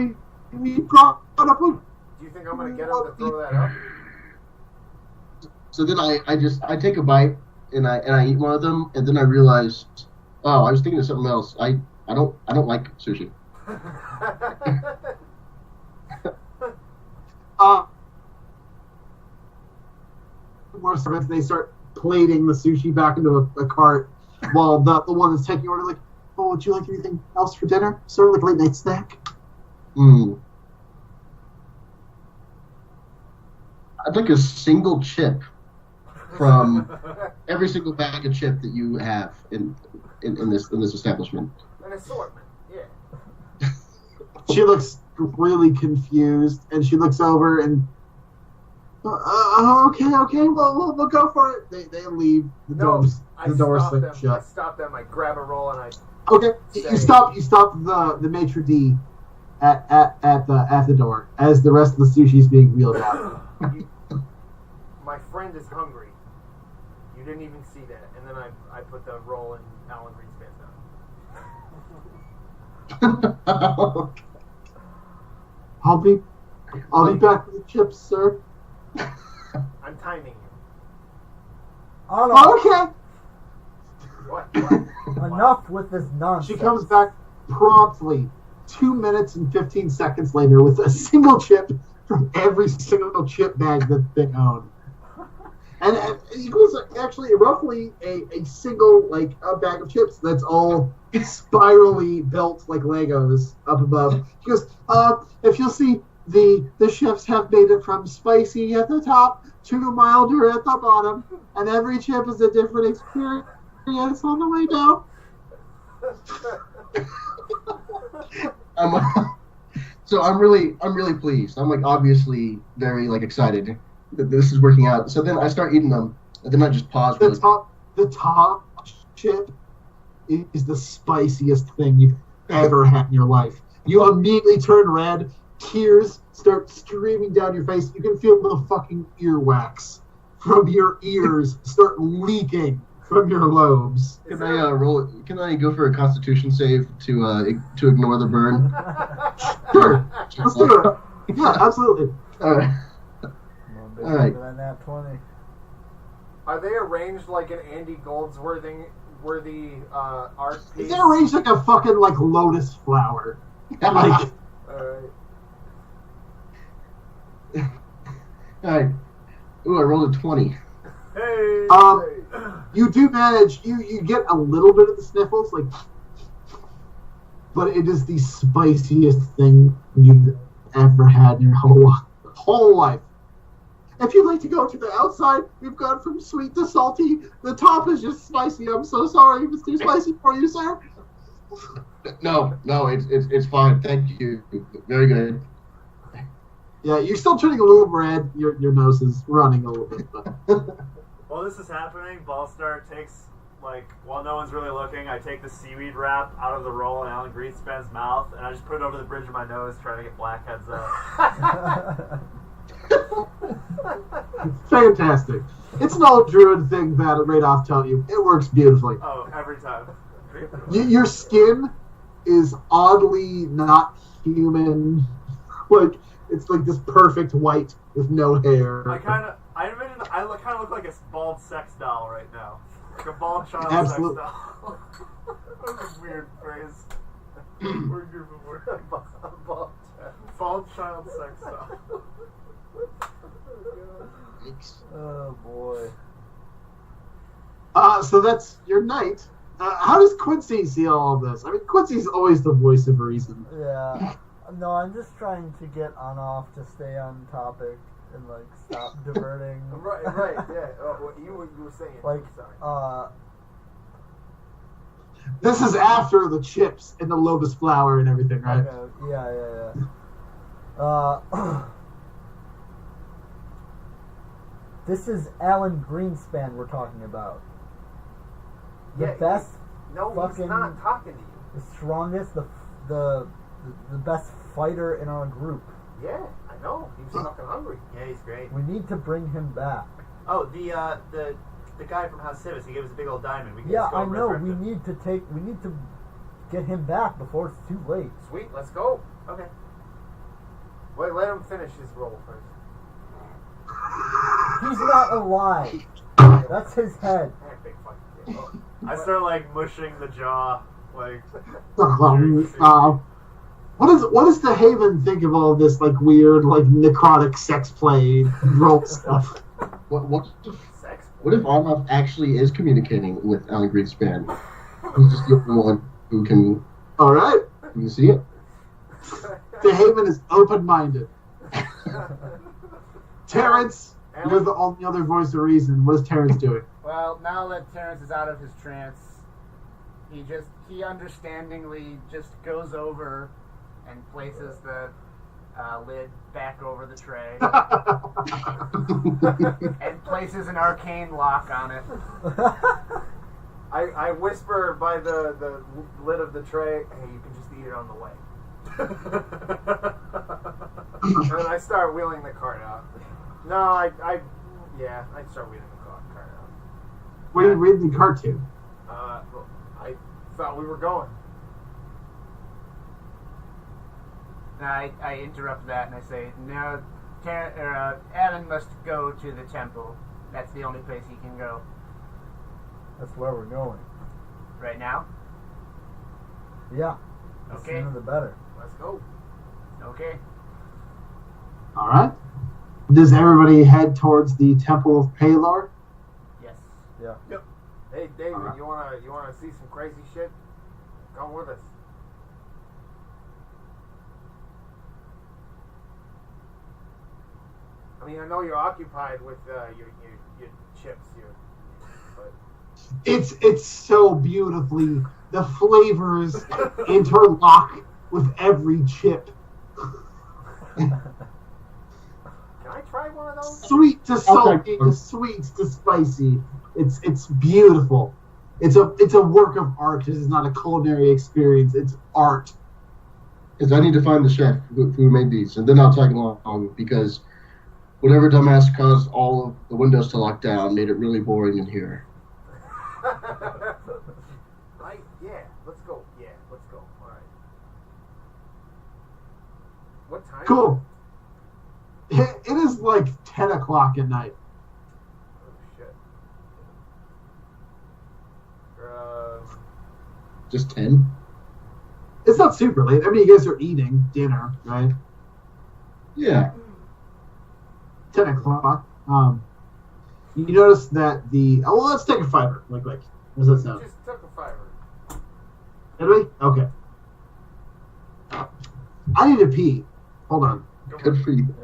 we brought up. Do you think I'm gonna get him to throw that up? So then I take a bite and I eat one of them, and then I realize, oh, I was thinking of something else. I don't like sushi. More servants, they start plating the sushi back into a cart, while the one that's taking order oh, would you like anything else for dinner? Sort of late night snack. I'd like a single chip from every single bag of chip that you have in this establishment. An assortment, yeah. She looks really confused, and she looks over and okay, we'll go for it. They leave. The doors shut. I stop them. I grab a roll and I. Okay, you stop the maitre d' at the door as the rest of the sushi is being wheeled out. My friend is hungry. You didn't even see that. And then I put the roll in Alan Greenspan's mouth. I'll be back with the chips, sir. I'm timing you. Okay. What? Enough with this nonsense. She comes back promptly 2 minutes and 15 seconds later with a single chip from every single chip bag that they own. And it was actually roughly a single a bag of chips that's all spirally built like Legos up above. She goes, if you'll see, the chefs have made it from spicy at the top to milder at the bottom, and every chip is a different experience on the way down. So I'm really pleased. I'm obviously very excited that this is working out. So then I start eating them, and then I just pause. The top chip is the spiciest thing you've ever had in your life. You immediately turn red, tears start streaming down your face. You can feel the fucking earwax from your ears start leaking from your lobes. Can I roll it? Can I go for a Constitution save to ignore the burn? Sure, let's do it. Yeah, absolutely. All right. All right. That 20. Are they arranged like an Andy Goldsworthy art piece? They're arranged like a fucking lotus flower. Alright. Alright. Ooh, I rolled a 20. Hey. You do manage. You get a little bit of the sniffles, but it is the spiciest thing you've ever had in your whole life. If you'd like to go to the outside, we've gone from sweet to salty. The top is just spicy. I'm so sorry if it's too spicy for you, sir. No, it's fine. Thank you. Very good. Yeah, you're still turning a little red. Your nose is running a little bit. But... While this is happening, Ballstar takes, while no one's really looking, I take the seaweed wrap out of the roll in Alan Greenspan's mouth, and I just put it over the bridge of my nose, trying to get blackheads up. Fantastic. It's an old druid thing that Radoff taught you. It works beautifully. Oh, every time. Your skin is oddly not human. It's this perfect white with no hair. I kind of look like a bald sex doll right now. Like a bald child Absolutely. sex doll. That's a weird phrase. Weird group of words. Bald child sex doll. Oh boy. So that's your night. How does Quincy see all of this? I mean, Quincy's always the voice of reason. Yeah. No, I'm just trying to get on off to stay on topic and stop diverting. Right, yeah. What you were saying. Sorry. This is after the chips and the lotus flower and everything, right? Okay. Yeah. This is Alan Greenspan we're talking about. The best. No, fucking, he's not talking to you. The strongest, the best fighter in our group. Yeah, I know. He was fucking hungry. Yeah, he's great. We need to bring him back. Oh, the guy from House Civis, he gave us a big old diamond. We can Yeah, just go I know. resurrect We him. need to get him back before it's too late. Sweet, let's go. Okay. Wait, let him finish his roll first. He's not alive. That's his head. Big fucking kid. Oh. I start mushing the jaw, What does the Haven think of all this weird necrotic sex play role stuff? What if Arnoff actually is communicating with Alan Greenspan? He's just the only one who can. All right. You can see it. The Haven is open-minded. Terrence, you're the only other voice of reason. What is Terrence doing? Well, now that Terrence is out of his trance, he understandingly just goes over and places the lid back over the tray and places an arcane lock on it. I whisper by the lid of the tray, hey, you can just eat it on the way. And then I start wheeling the cart out. No, I'd start reading the card out. What are you reading the card to? Well, I thought we were going. I interrupt that and I say, no, Alan must go to the temple. That's the only place he can go. That's where we're going. Right now? Yeah. The Okay. sooner the better. Let's go. Okay. All right. Does everybody head towards the Temple of Palor? Yes. Yeah. Yep. Hey, David, Alright. you wanna see some crazy shit? Come with us. I mean, I know you're occupied with your chips, but It's so beautifully, the flavors interlock with every chip. can I try one of those? Sweet to salty to sweet to spicy. It's beautiful. It's a work of art. This is not a culinary experience. It's art. Because I need to find the chef who made these, and then I'll tag along because whatever dumbass caused all of the windows to lock down made it really boring in here. Right? Yeah. Let's go. Yeah. Let's go. All right. What time? Cool. It is like 10 o'clock at night. Oh shit. Just 10? It's not super late. I mean, you guys are eating dinner, right? Yeah. 10 o'clock. You notice that let's take a fiver, like. Does that sound? Just took a fiver. Did we? Okay. I need to pee. Hold on. Good for you.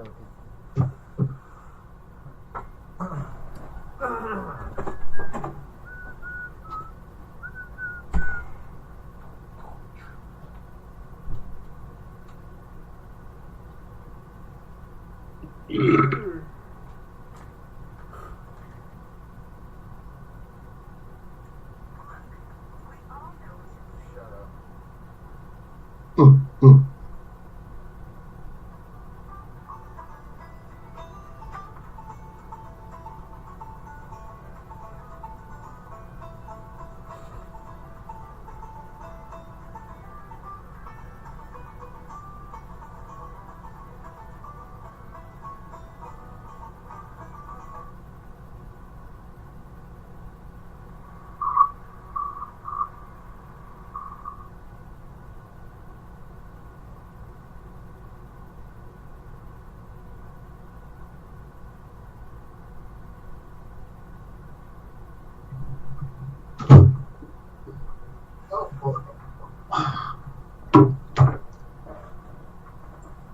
Shut up.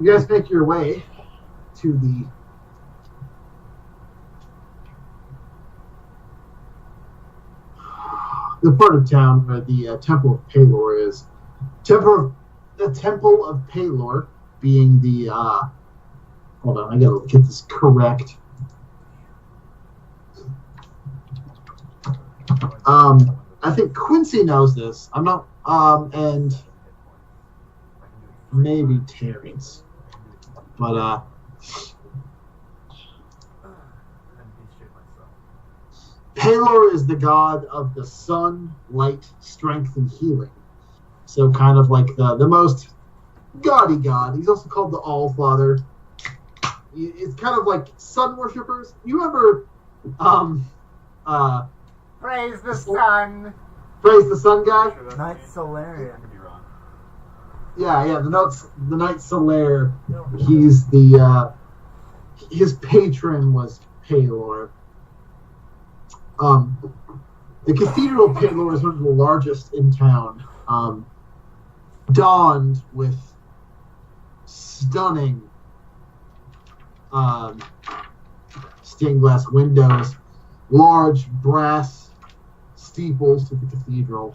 You guys make your way to the part of town where the Temple of Palor is. The Temple of Palor being the hold on, I gotta get this correct. I think Quincy knows this. I'm not and maybe Terrence. But Palor is the god of the sun, light, strength, and healing. So kind of like the most gaudy god. He's also called the All-Father. It's kind of like sun worshippers. You ever Praise the sun. praise the sun guy? Night Solarian. Yeah, the Knight Solaire. He's his patron was Palor. The Cathedral of Palor is one of the largest in town, donned with stunning stained glass windows, large brass steeples to the cathedral.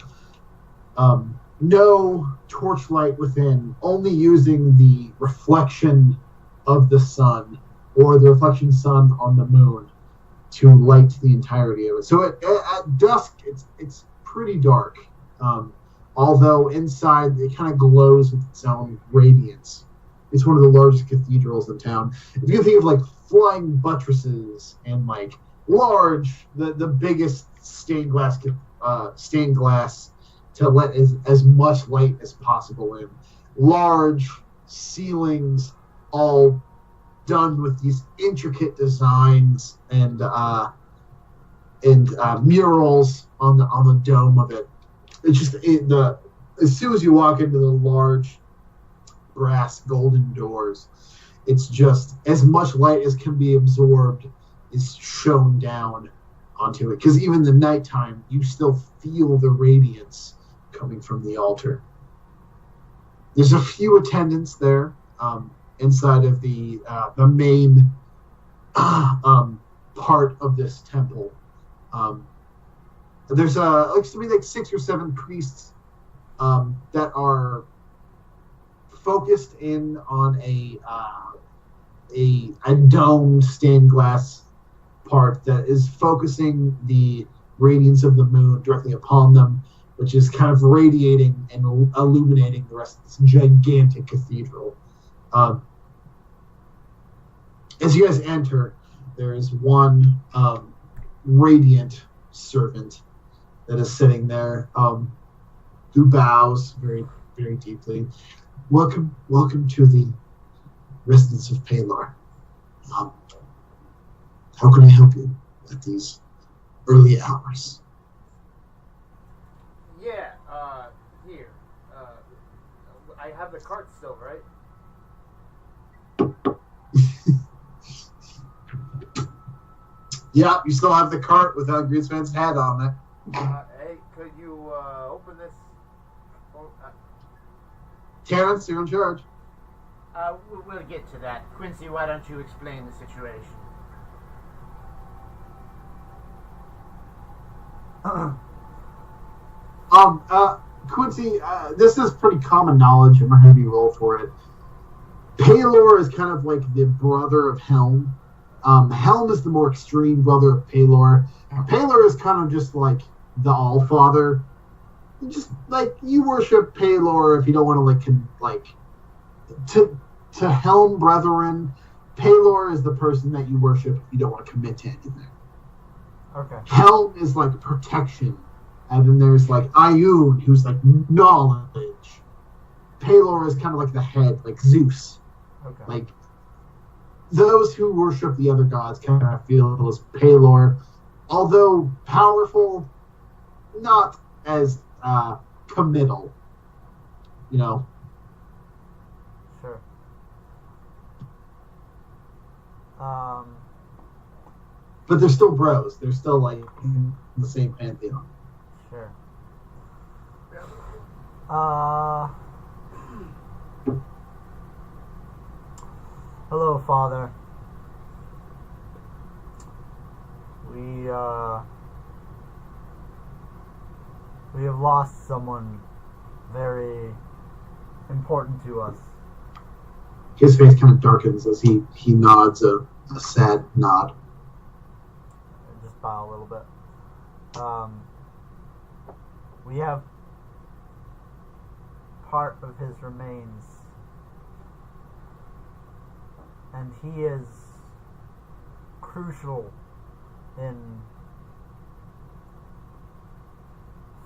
No torchlight within, only using the reflection of the sun or the reflection sun on the moon to light the entirety of it. So at dusk, it's pretty dark, although inside it kind of glows with its own radiance. It's one of the largest cathedrals in town. If you think of like flying buttresses and like large, the biggest stained glass to let as much light as possible in, large ceilings, all done with these intricate designs and murals on the dome of it. It's just as soon as you walk into the large brass golden doors, it's just as much light as can be absorbed is shown down onto it. Because even the nighttime, you still feel the radiance coming from the altar. There's a few attendants there inside of the main part of this temple. There's looks to be like 6 or 7 priests that are focused in on a domed stained glass part that is focusing the radiance of the moon directly upon them, which is kind of radiating and illuminating the rest of this gigantic cathedral. As you guys enter, there is one radiant servant that is sitting there, who bows very, very deeply. Welcome to the residence of Palor. How can I help you at these early hours? Yeah, here. I have the cart still, right? Yeah, you still have the cart without Greenspan's head on it. Hey, could you open this? Terrence, you're in charge. We'll get to that. Quincy, why don't you explain the situation? Quincy, this is pretty common knowledge. I'm not going to be roll for it. Palor is kind of like the brother of Helm. Helm is the more extreme brother of Palor. Palor is kind of just like the All-Father. Just like you worship Palor if you don't want to to Helm brethren. Palor is the person that you worship if you don't want to commit to anything. Okay. Helm is like protection, and then there's like Ioun, who's like knowledge. Palor is kind of like the head, like Zeus. Okay. Like those who worship the other gods kind of feel as Palor, although powerful, not as committal. You know. Sure. But they're still bros. They're still like in the same pantheon. Sure. Hello, Father. We have lost someone very important to us. His face kind of darkens as he nods a sad nod. Just bow a little bit. We have part of his remains, and he is crucial in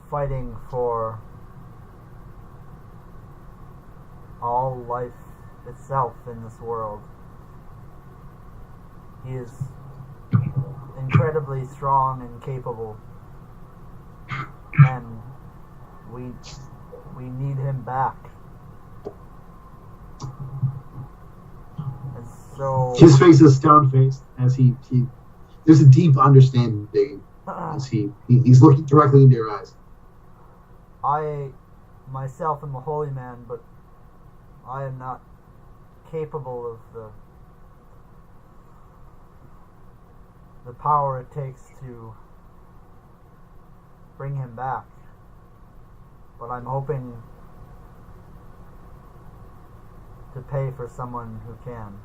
fighting for all life itself in this world. He is incredibly strong and capable, and we need him back. And so his face is stone-faced as he there's a deep understanding as he's looking directly into your eyes. I myself am a holy man, but I am not capable of the power it takes to bring him back. But I'm hoping to pay for someone who can.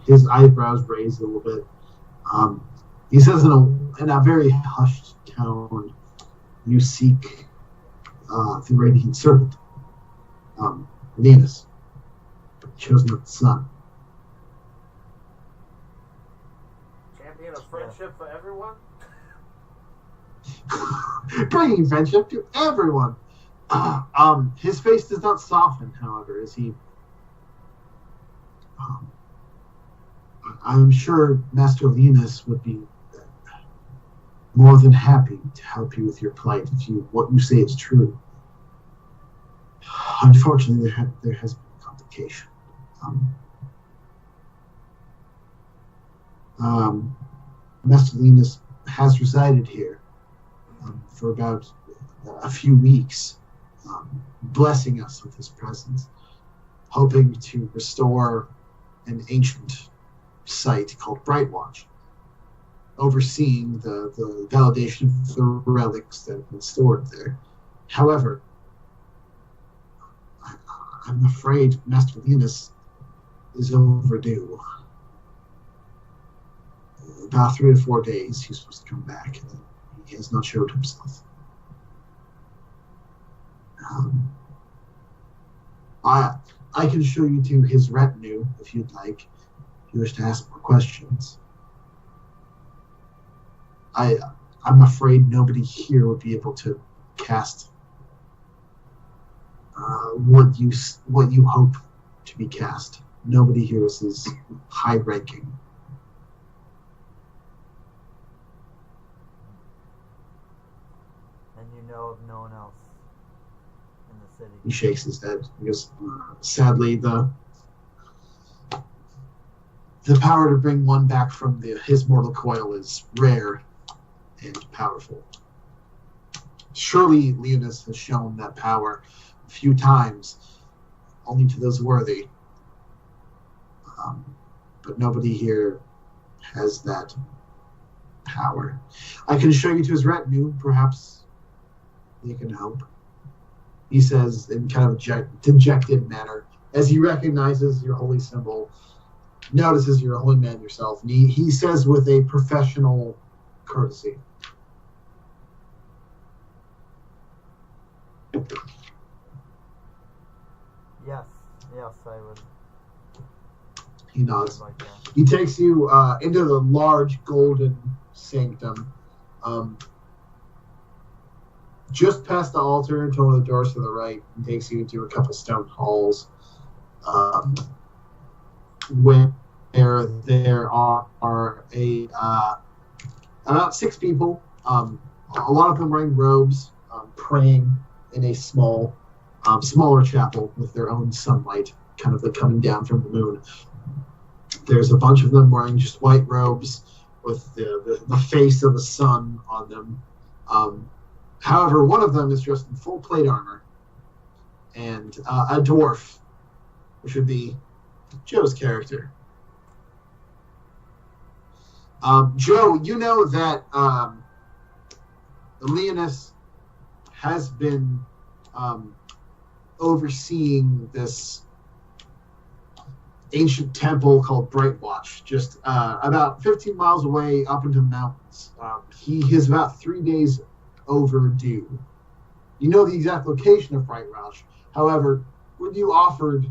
His eyebrows raise a little bit. He says in a very hushed tone, "You seek the radiant servant, Venus, chosen of the sun. Champion of friendship for everyone? Bringing friendship to everyone. His face does not soften, however, as he. I'm sure Master Venus would be more than happy to help you with your plight if what you say is true. Unfortunately, there has been a complication. Master Venus has resided here for about a few weeks, blessing us with his presence, hoping to restore an ancient site called Brightwatch, overseeing the validation of the relics that have been stored there. However, I'm afraid Master Venus is overdue. About 3 to 4 days he's supposed to come back, and he has not showed himself. I can show you to his retinue if you'd like, if you wish to ask more questions. I'm afraid nobody here would be able to cast what you hope to be cast. Nobody here is as high ranking. And you know of no one else in the city. He shakes his head because, sadly, the power to bring one back from his mortal coil is rare and powerful. Surely Leonis has shown that power a few times, only to those worthy. But nobody here has that power. I can show you to his retinue. Perhaps they can help. He says in kind of a dejected manner, as he recognizes your holy symbol, notices you're a holy man yourself, and he says with a professional courtesy, Yes, I would. He nods. Like that. He takes you into the large golden sanctum, just past the altar into one of the doors to the right, and takes you into a couple stone halls, where there are about 6 people, a lot of them wearing robes, praying in a smaller chapel with their own sunlight kind of coming down from the moon. There's a bunch of them wearing just white robes with the face of the sun on them. However, one of them is dressed in full plate armor, and a dwarf, which would be Joe's character. Joe, you know that Leonis has been overseeing this ancient temple called Brightwatch, just about 15 miles away up into the mountains. He is about 3 days overdue. You know the exact location of Brightwatch. However, when you offered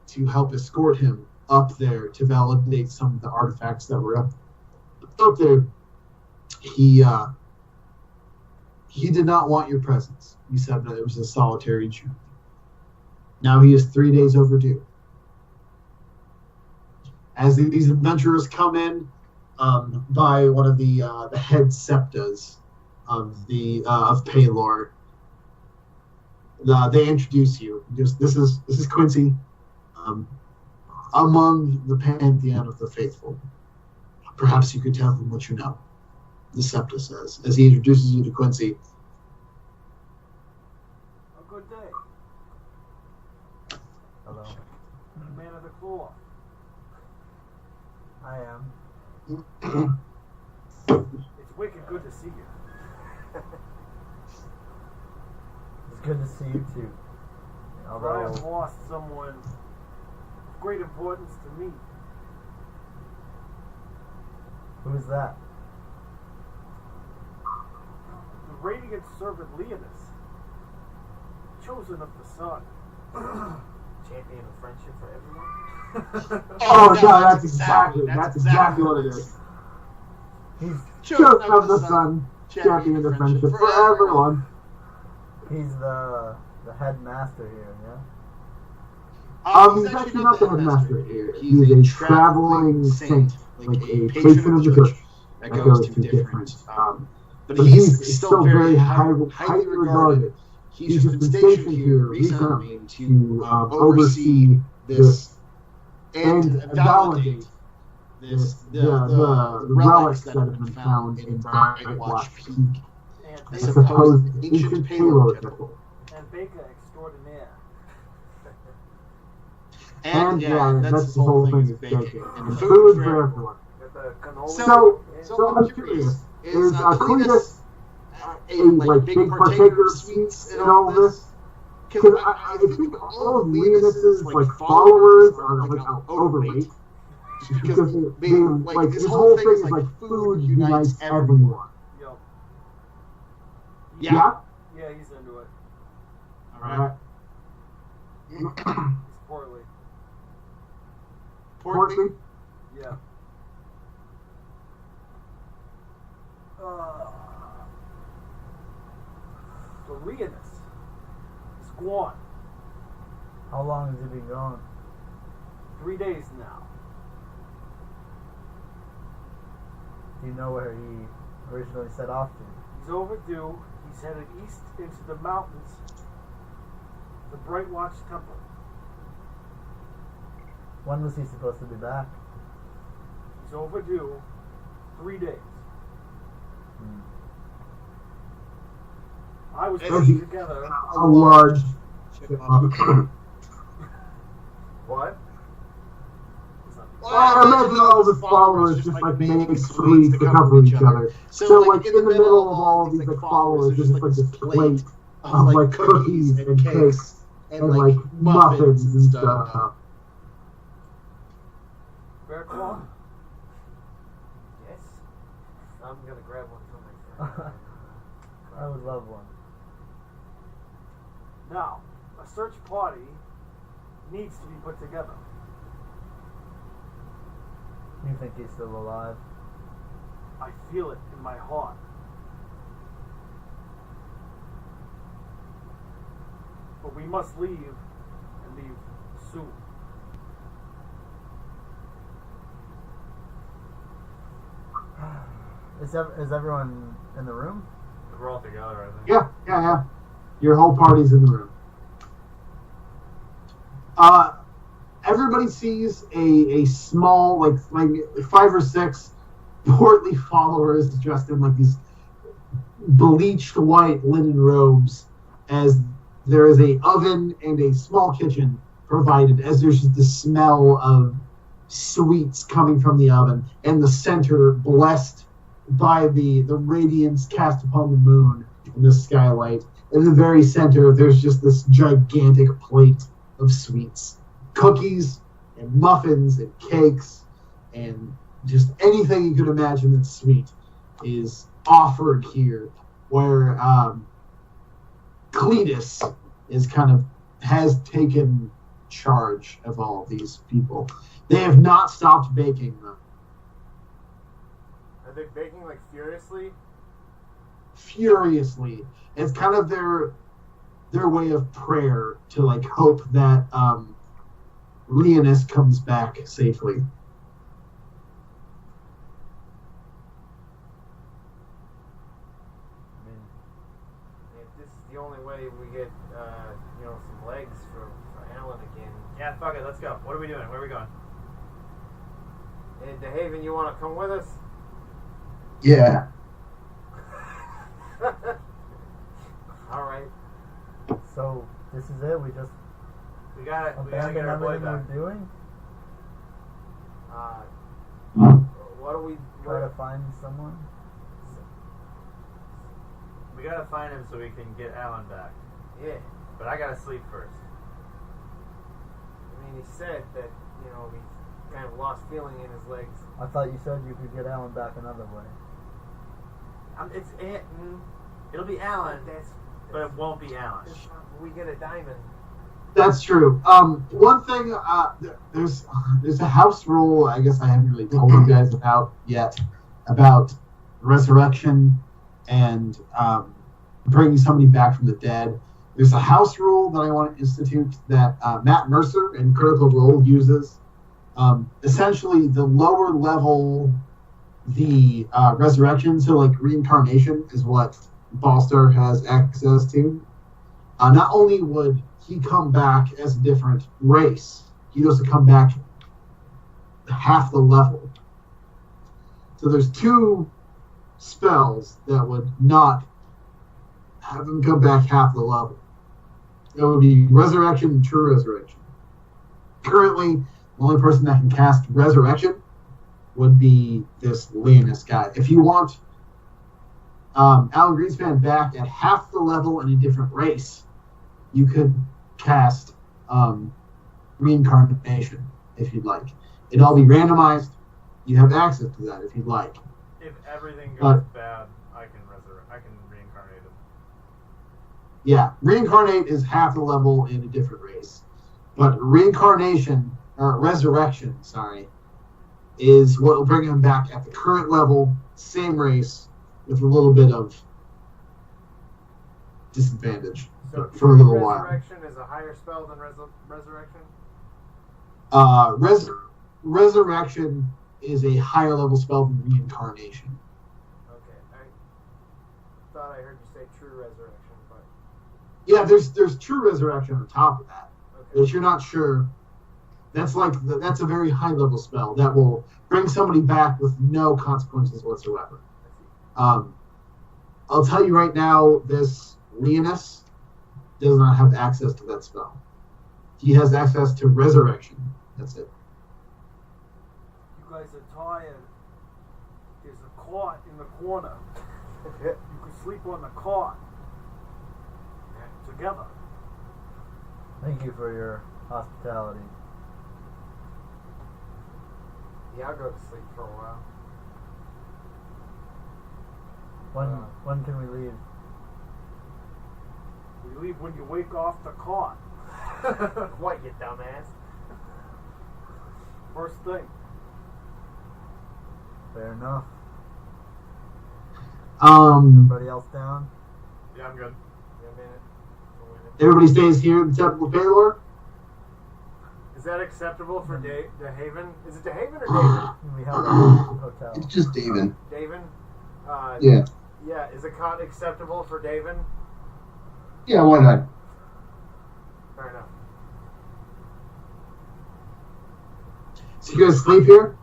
to help escort him up there to validate some of the artifacts that were up there, he did not want your presence. He said that it was a solitary journey. Now he is 3 days overdue. As these adventurers come in by one of the head septas of Paylor, they introduce you. This is Quincy, among the pantheon of the faithful. Perhaps you could tell him what you know. The septa says as he introduces you to Quincy. A good day. Hello. Man of the claw. I am. It's wicked good to see you. It's good to see you too. I Although have lost someone of great importance to me. who's that? The radiant servant Leonis, chosen of the sun. Champion of friendship for everyone. Oh no, that's exactly what it is. He's Chosen of the Sun, champion of friendship for everyone. he's the headmaster here, yeah. He's actually not the headmaster here. He's a traveling saint, like a patron of the church that goes to different. But he's still very highly regarded. He's just been stationed here recently to oversee this and validate the relics that have been found in Brightwatch Peak. I suppose ancient payload temple. And Baker extraordinaire. And that's the whole thing is baking. And food for everyone. So I'm curious, is Cletus a big partaker of sweets in all this? Because I think all of Leonus's followers are overweight. Because they his whole thing is food unites everyone. Yo. Yeah? Yeah, he's into it. Alright. He's portly. Portly? Yeah. So Leonus is gone. How long has he been gone? 3 days now. Do you know where he originally set off to? He's overdue. He's headed east into the mountains. The Brightwatch Temple. When was he supposed to be back? He's overdue 3 days. I was putting together A large. what? I imagine all of his followers just make sweets to cover each other. So in the middle of all of these followers, there's just this plate of cookies and cakes and muffins and stuff. Bear claw? Yes. I'm gonna grab one for my friend. I would love one. Now, a search party needs to be put together. You think he's still alive? I feel it in my heart. But we must leave, and leave soon. Is everyone in the room? We're all together, I think. Yeah. Your whole party's in the room. Everybody sees a small, like 5 or 6 portly followers dressed in these bleached white linen robes, as there is a oven and a small kitchen provided, as there's just the smell of sweets coming from the oven, and the center blessed by the radiance cast upon the moon in the skylight. In the very center, there's just this gigantic plate of sweets. Cookies and muffins and cakes and just anything you could imagine that's sweet is offered here, where Cletus has taken charge of all of these people. They have not stopped baking them. Are they baking furiously? Furiously. It's kind of their way of prayer to hope that Leonus comes back safely. I mean, if this is the only way we get some legs for Alan again. Yeah, fuck it, let's go. What are we doing? Where are we going? And DeHaven, you want to come with us? Yeah. All right. So this is it. We just We gotta abandon get our boy everything back. we're doing. What do we Try to find someone. We gotta find him so we can get Alan back. Yeah. But I gotta sleep first. I mean, he said that he kind of lost feeling in his legs. I thought you said you could get Alan back another way. It'll be Alan, but it won't be Alan. We get a diamond. That's true. One thing, there's a house rule. I guess I haven't really told you guys about yet about resurrection and bringing somebody back from the dead. There's a house rule that I want to institute that Matt Mercer in Critical Role uses. Essentially, the lower level the resurrection, so like reincarnation, is what Ballstar has access to. Not only would he come back as a different race, he has to come back half the level. So there's two spells that would not have him come back half the level. It would be Resurrection and True Resurrection. Currently, the only person that can cast Resurrection would be this Leoness guy. If you want Alan Greenspan back at half the level in a different race, you could cast Reincarnation if you'd like. It'd all be randomized. You have access to that if you'd like. If everything goes bad, I can reincarnate him. Yeah, reincarnate is half the level in a different race, but resurrection, is what will bring him back at the current level, same race, with a little bit of disadvantage for a little while. Resurrection is a higher spell than resurrection. Resurrection is a higher level spell than reincarnation. Okay, I thought I heard you say true resurrection, but yeah, there's true resurrection on top of that, okay. but you're not sure. That's that's a very high level spell that will bring somebody back with no consequences whatsoever. I'll tell you right now, this Leoness does not have access to that spell. He has access to resurrection. That's it. You guys are tired. There's a cot in the corner. You can sleep on the cot. Together. Thank you for your hospitality. Yeah, I'll go to sleep for a while. When can we leave? We leave when you wake off the cot. What, you dumbass? First thing. Fair enough. Everybody else down? Yeah, I'm good. Everybody stays here in the Temple of Palor? Is that acceptable for DeHaven? Is it DeHaven or David? We have a hotel. It's just David. David? Yeah. Yeah, is a cot acceptable for David? Yeah, why not? Fair enough. So you guys sleep here?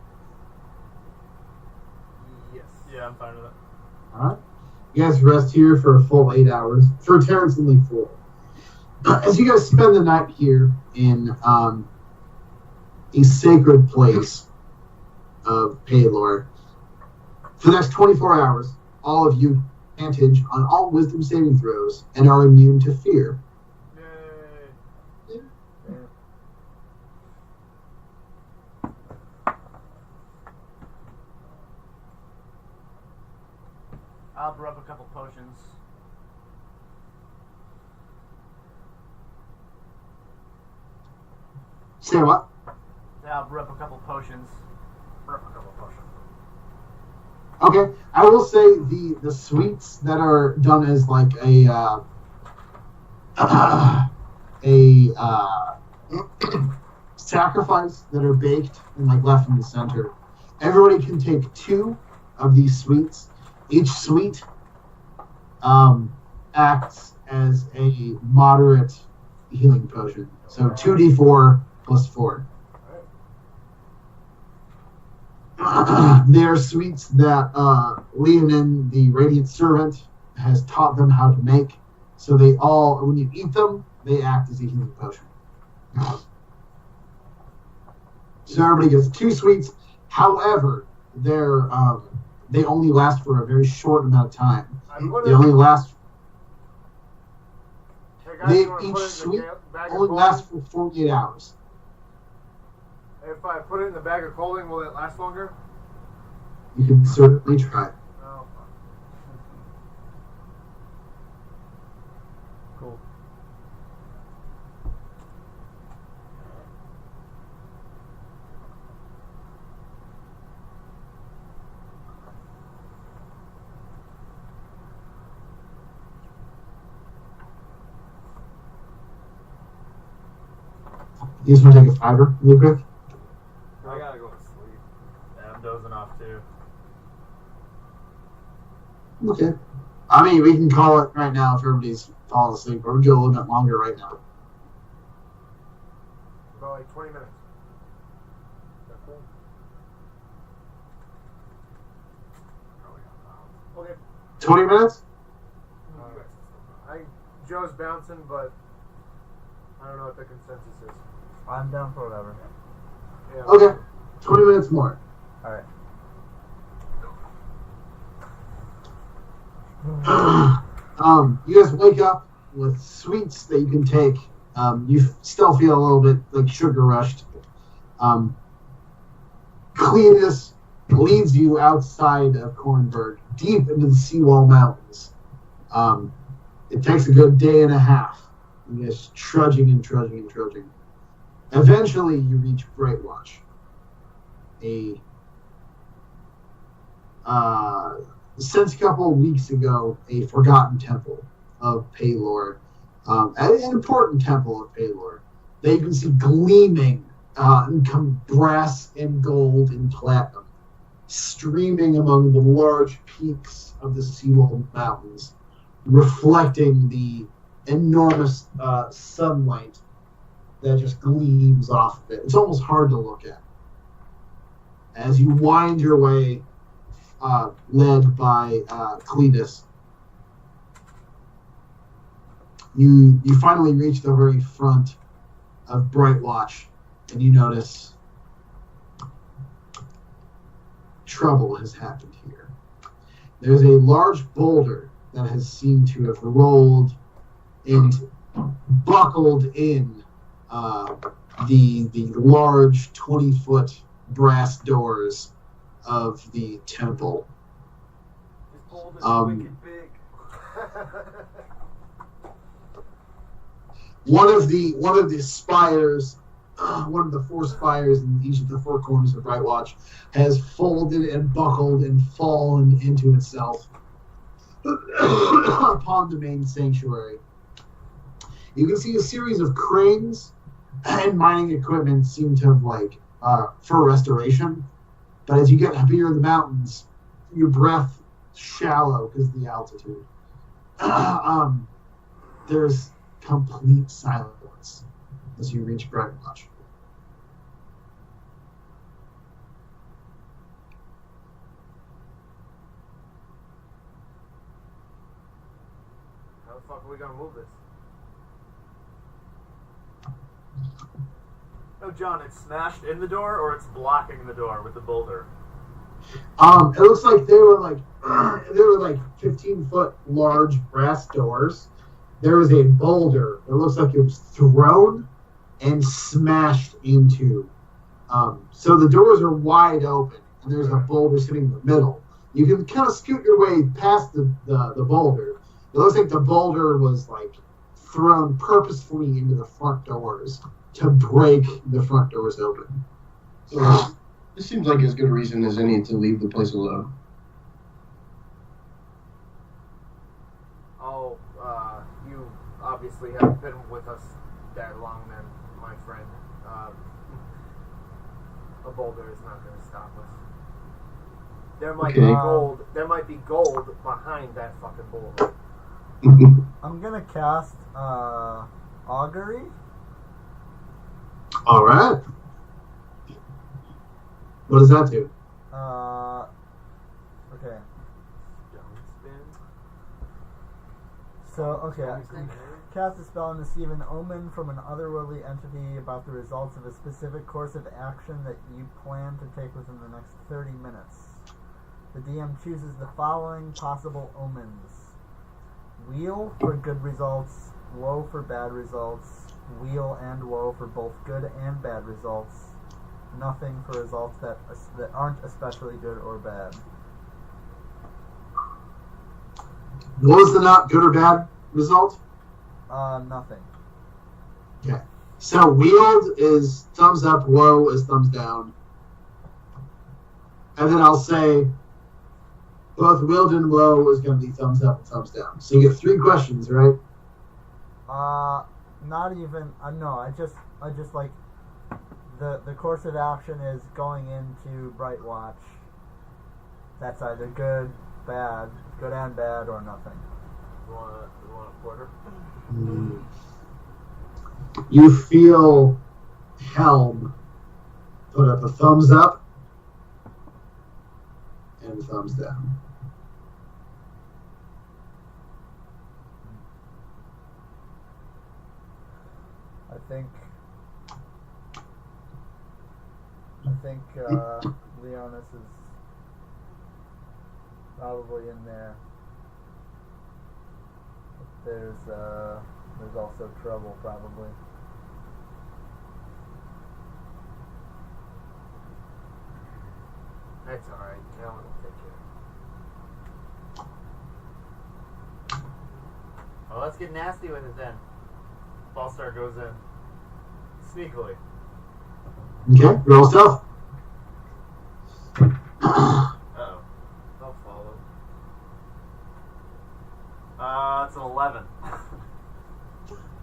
Yes. Yeah, I'm fine with it. Alright. You guys rest here for a full 8 hours. For Terrence, only 4. As you guys spend the night here in a sacred place of Palor, for the next 24 hours, all of you advantage on all wisdom saving throws and are immune to fear. Yay. I'll brew up a couple potions. Say what? I'll brew up a couple potions. Okay, I will say the sweets that are done as like a sacrifice that are baked and like left in the center. Everybody can take 2 of these sweets. Each sweet acts as a moderate healing potion. So 2d4 plus 4. They are sweets that Leonin, the Radiant Servant, has taught them how to make. So they all, when you eat them, they act as a healing potion. So everybody gets 2 sweets. However, they only last for a very short amount of time. They only last. Each sweet only lasts for 48 hours. If I put it in the bag of clothing, will it last longer? You can certainly try. Oh. Cool. You just want to take a fiver real quick? I gotta go to sleep. Yeah, I'm dozing off too. Okay. I mean, we can call it right now if everybody's falling asleep, or we can go a little bit longer right now. About like 20 minutes. Is that cool? Okay. 20 minutes? Joe's bouncing, but I don't know what the consensus is. I'm down for whatever. Yeah. Okay. 20 minutes more. Alright. You guys wake up with sweets that you can take. You still feel a little bit like sugar rushed. Cleanest leads you outside of Kornberg, deep into the Seawall Mountains. It takes a good day and a half. You're just trudging and trudging and trudging. Eventually, you reach Brightwatch, since a couple of weeks ago, a forgotten temple of Paylor, an important temple of Paylor that you can see gleaming in brass and gold and platinum, streaming among the large peaks of the Seawall Mountains, reflecting the enormous sunlight that just gleams off of it. It's almost hard to look at. As you wind your way, led by Cletus, you finally reach the very front of Brightwatch, and you notice trouble has happened here. There's a large boulder that has seemed to have rolled and buckled in the large 20-foot brass doors of the temple. This boulder's wicked big. One of the spires, one of the four spires in each of the four corners of Brightwatch, has folded and buckled and fallen into itself upon the main sanctuary. You can see a series of cranes and mining equipment seem to have for restoration. But as you get up here in the mountains, your breath shallow because of the altitude. There's complete silence as you reach Brightwatch. How the fuck are we gonna move this? No, John, it's smashed in the door or it's blocking the door with the boulder? It looks like they were like 15-foot large brass doors. There was a boulder. It looks like it was thrown and smashed into. So the doors are wide open, and there's a boulder sitting in the middle. You can kind of scoot your way past the boulder. It looks like the boulder was thrown purposefully into the front doors to break the front doors open. So this seems like as good a reason as any to leave the place alone. Oh, you obviously haven't been with us that long then, my friend. A boulder is not going to stop us. There might be gold. There might be gold behind that fucking boulder. I'm gonna cast augury. All right. What does that do? Okay. Don't spin. So, okay. Cast a spell and receive an omen from an otherworldly entity about the results of a specific course of action that you plan to take within the next 30 minutes. The DM chooses the following possible omens. Wheel for good results, woe for bad results, wheel and woe for both good and bad results, nothing for results that aren't especially good or bad. What was the not good or bad result? Nothing. Okay. So wheeled is thumbs up, woe is thumbs down. And then I'll say both wheeled and woe is going to be thumbs up and thumbs down. So you get 3 questions, right? Not even. No, I just the course of action is going into Brightwatch. That's either good and bad, or nothing. You want a quarter? You feel Helm put up a thumbs up and a thumbs down. I think Leonis is probably in there. But there's also trouble probably. That's alright. Alan will take care. Well, let's get nasty with it then. Ballstar goes in. Sneakily. Okay, roll stealth. Uh-oh. I'll follow. It's an 11.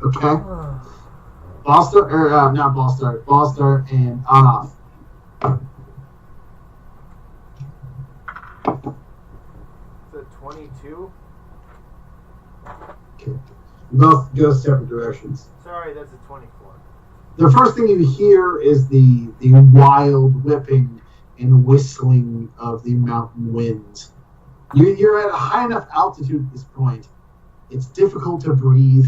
Okay. Ballstar, or not Ballstar, Ballstar and on-off. It's a 22. Okay. Both go separate directions. Sorry, that's a 24. The first thing you hear is the wild whipping and whistling of the mountain winds. You're at a high enough altitude at this point. It's difficult to breathe.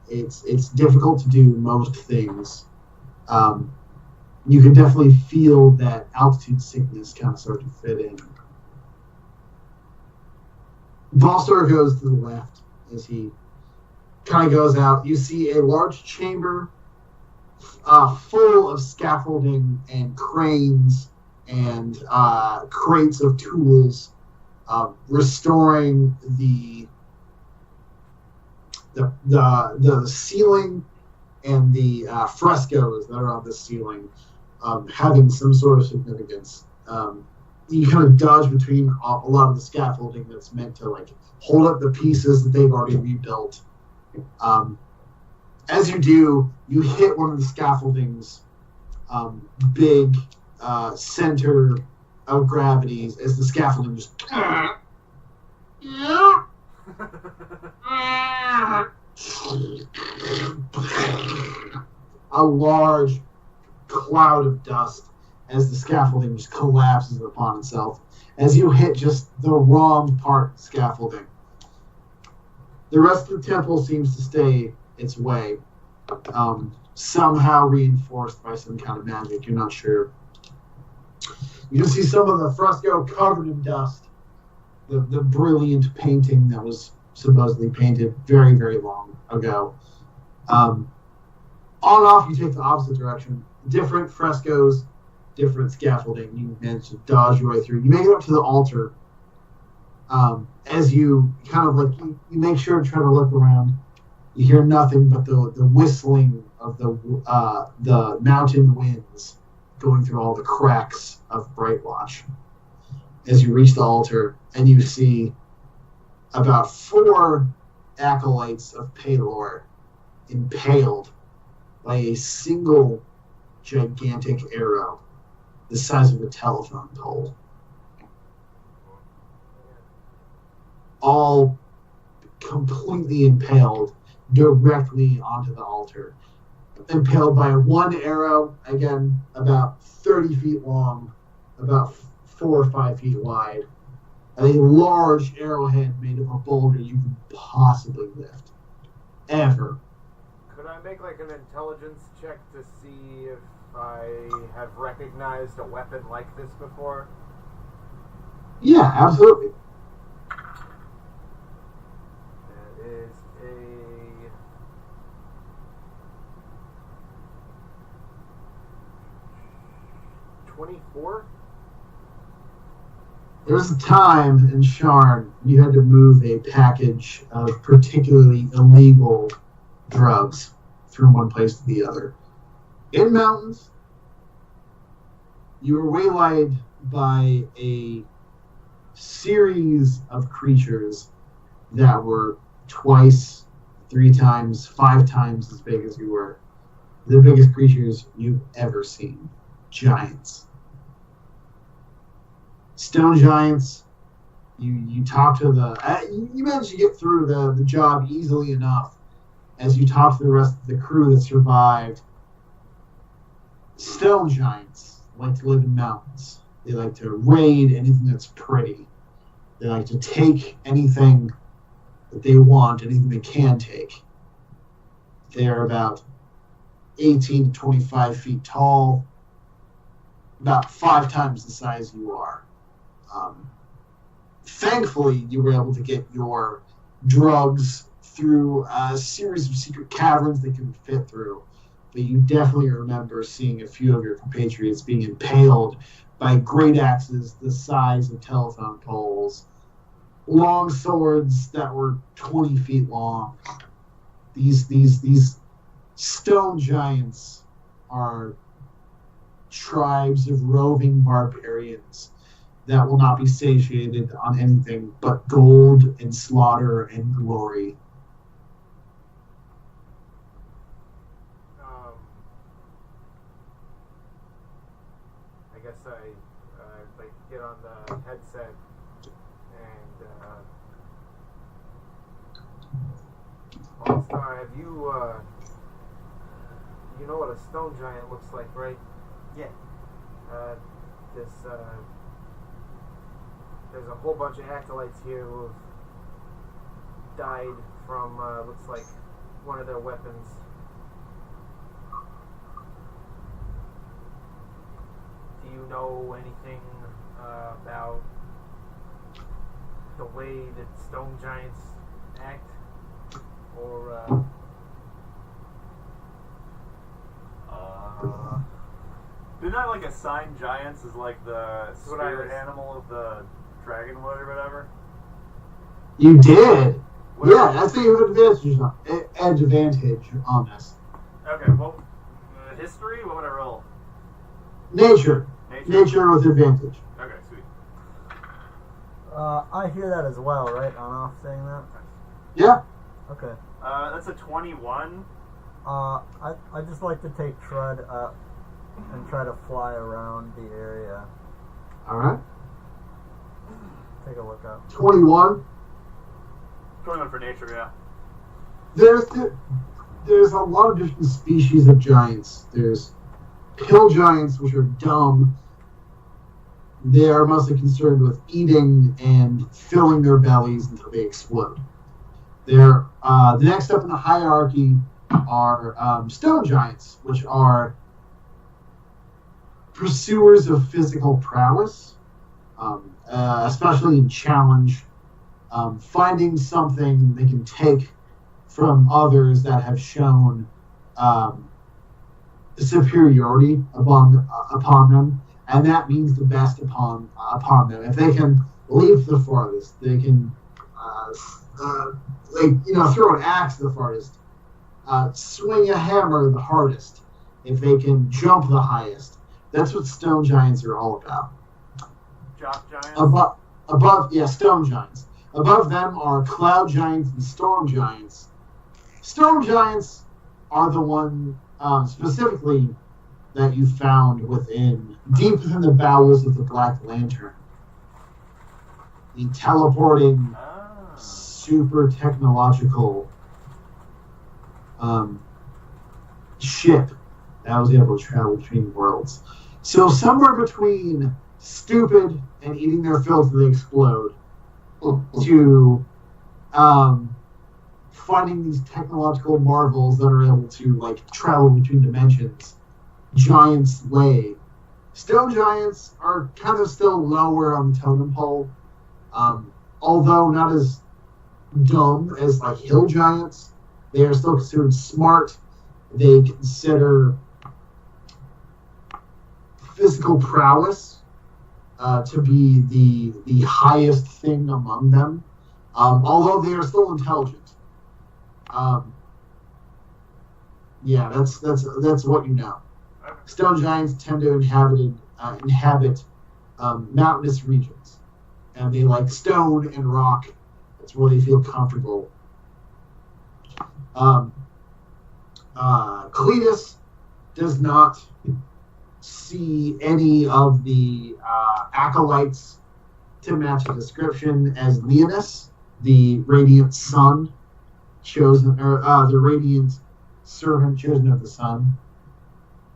It's difficult to do most things. You can definitely feel that altitude sickness kind of start to fit in. Ballstar goes to the left as he kind of goes out. You see a large chamber full of scaffolding and cranes and crates of tools, restoring the ceiling and the frescoes that are on the ceiling, having some sort of significance. You kind of dodge between a lot of the scaffolding that's meant to like hold up the pieces that they've already rebuilt. As you do, you hit one of the scaffolding's big center of gravities as the scaffolding just a large cloud of dust as the scaffolding just collapses upon itself as you hit just the wrong part of the scaffolding. The rest of the temple seems to stay its way, somehow reinforced by some kind of magic. You're not sure. You can see some of the fresco covered in dust, the brilliant painting that was supposedly painted very, very long ago. On off, you take the opposite direction. Different frescoes, different scaffolding. You manage to dodge your way through. You make it up to the altar. As you kind of like, you make sure to try to look around. You hear nothing but the whistling of the mountain winds going through all the cracks of Brightwatch. As you reach the altar, and you see about 4 acolytes of Palor impaled by a single gigantic arrow the size of a telephone pole. All completely impaled directly onto the altar. Impaled by one arrow, again, about 30 feet long, about 4 or 5 feet wide, and a large arrowhead made of a boulder you can possibly lift. Ever. Could I make like an intelligence check to see if I have recognized a weapon like this before? Yeah, absolutely. That is a 24. There was a time in Sharn you had to move a package of particularly illegal drugs from one place to the other. In mountains, you were waylaid by a series of creatures that were twice, 3 times, 5 times as big as you were. the biggest creatures you've ever seen. Giants. Stone giants. You talk to you manage to get through the job easily enough as you talk to the rest of the crew that survived. Stone giants like to live in mountains. They like to raid anything that's pretty. They like to take anything that they want, anything they can take. They are about 18 to 25 feet tall, about 5 times the size you are. Thankfully, you were able to get your drugs through a series of secret caverns they couldn't fit through. But you definitely remember seeing a few of your compatriots being impaled by great axes the size of telephone poles, long swords that were 20 feet long. These stone giants are tribes of roving barbarians that will not be satiated on anything but gold and slaughter and glory. I guess I like get on the headset and All-Star, have you know what a stone giant looks like, right? Yeah. There's a whole bunch of acolytes here who have died from looks like one of their weapons. Do you know anything about the way that stone giants act? Or didn't I like assign giants as like the spirit animal of the dragonwood or whatever? You did. Yeah, that's the advantage on this. Okay, well, history? What would I roll? Nature with advantage. Okay, sweet. I hear that as well, right? On-off saying that? Yeah. Okay. That's a 21. I just like to take Trud up and try to fly around the area. Alright. Take a look up. 21. 21 for nature, yeah. There's a lot of different species of giants. There's hill giants, which are dumb. They are mostly concerned with eating and filling their bellies until they explode. The next step in the hierarchy are stone giants, which are pursuers of physical prowess, especially in challenge, finding something they can take from others that have shown superiority upon them, and that means the best upon them. If they can leap the farthest, they can throw an axe the farthest, swing a hammer the hardest. If they can jump the highest, that's what stone giants are all about. Jock giants? Stone giants. Above them are cloud giants and storm giants. Storm giants are the one specifically that you found deep within the bowels of the Black Lantern. The teleporting, super technological ship that was able to travel between worlds. So somewhere between stupid and eating their fill till they explode to finding these technological marvels that are able to travel between dimensions, giants lay. Stone giants are kind of still lower on the totem pole, although not as dumb as hill giants. They are still considered smart. They consider physical prowess to be the highest thing among them, although they are still intelligent. That's what you know. Stone giants tend to inhabit mountainous regions, and they like stone and rock. That's where they feel comfortable. Cletus does not see any of the acolytes to match the description as Leonis, the radiant son chosen, or the radiant servant chosen of the sun.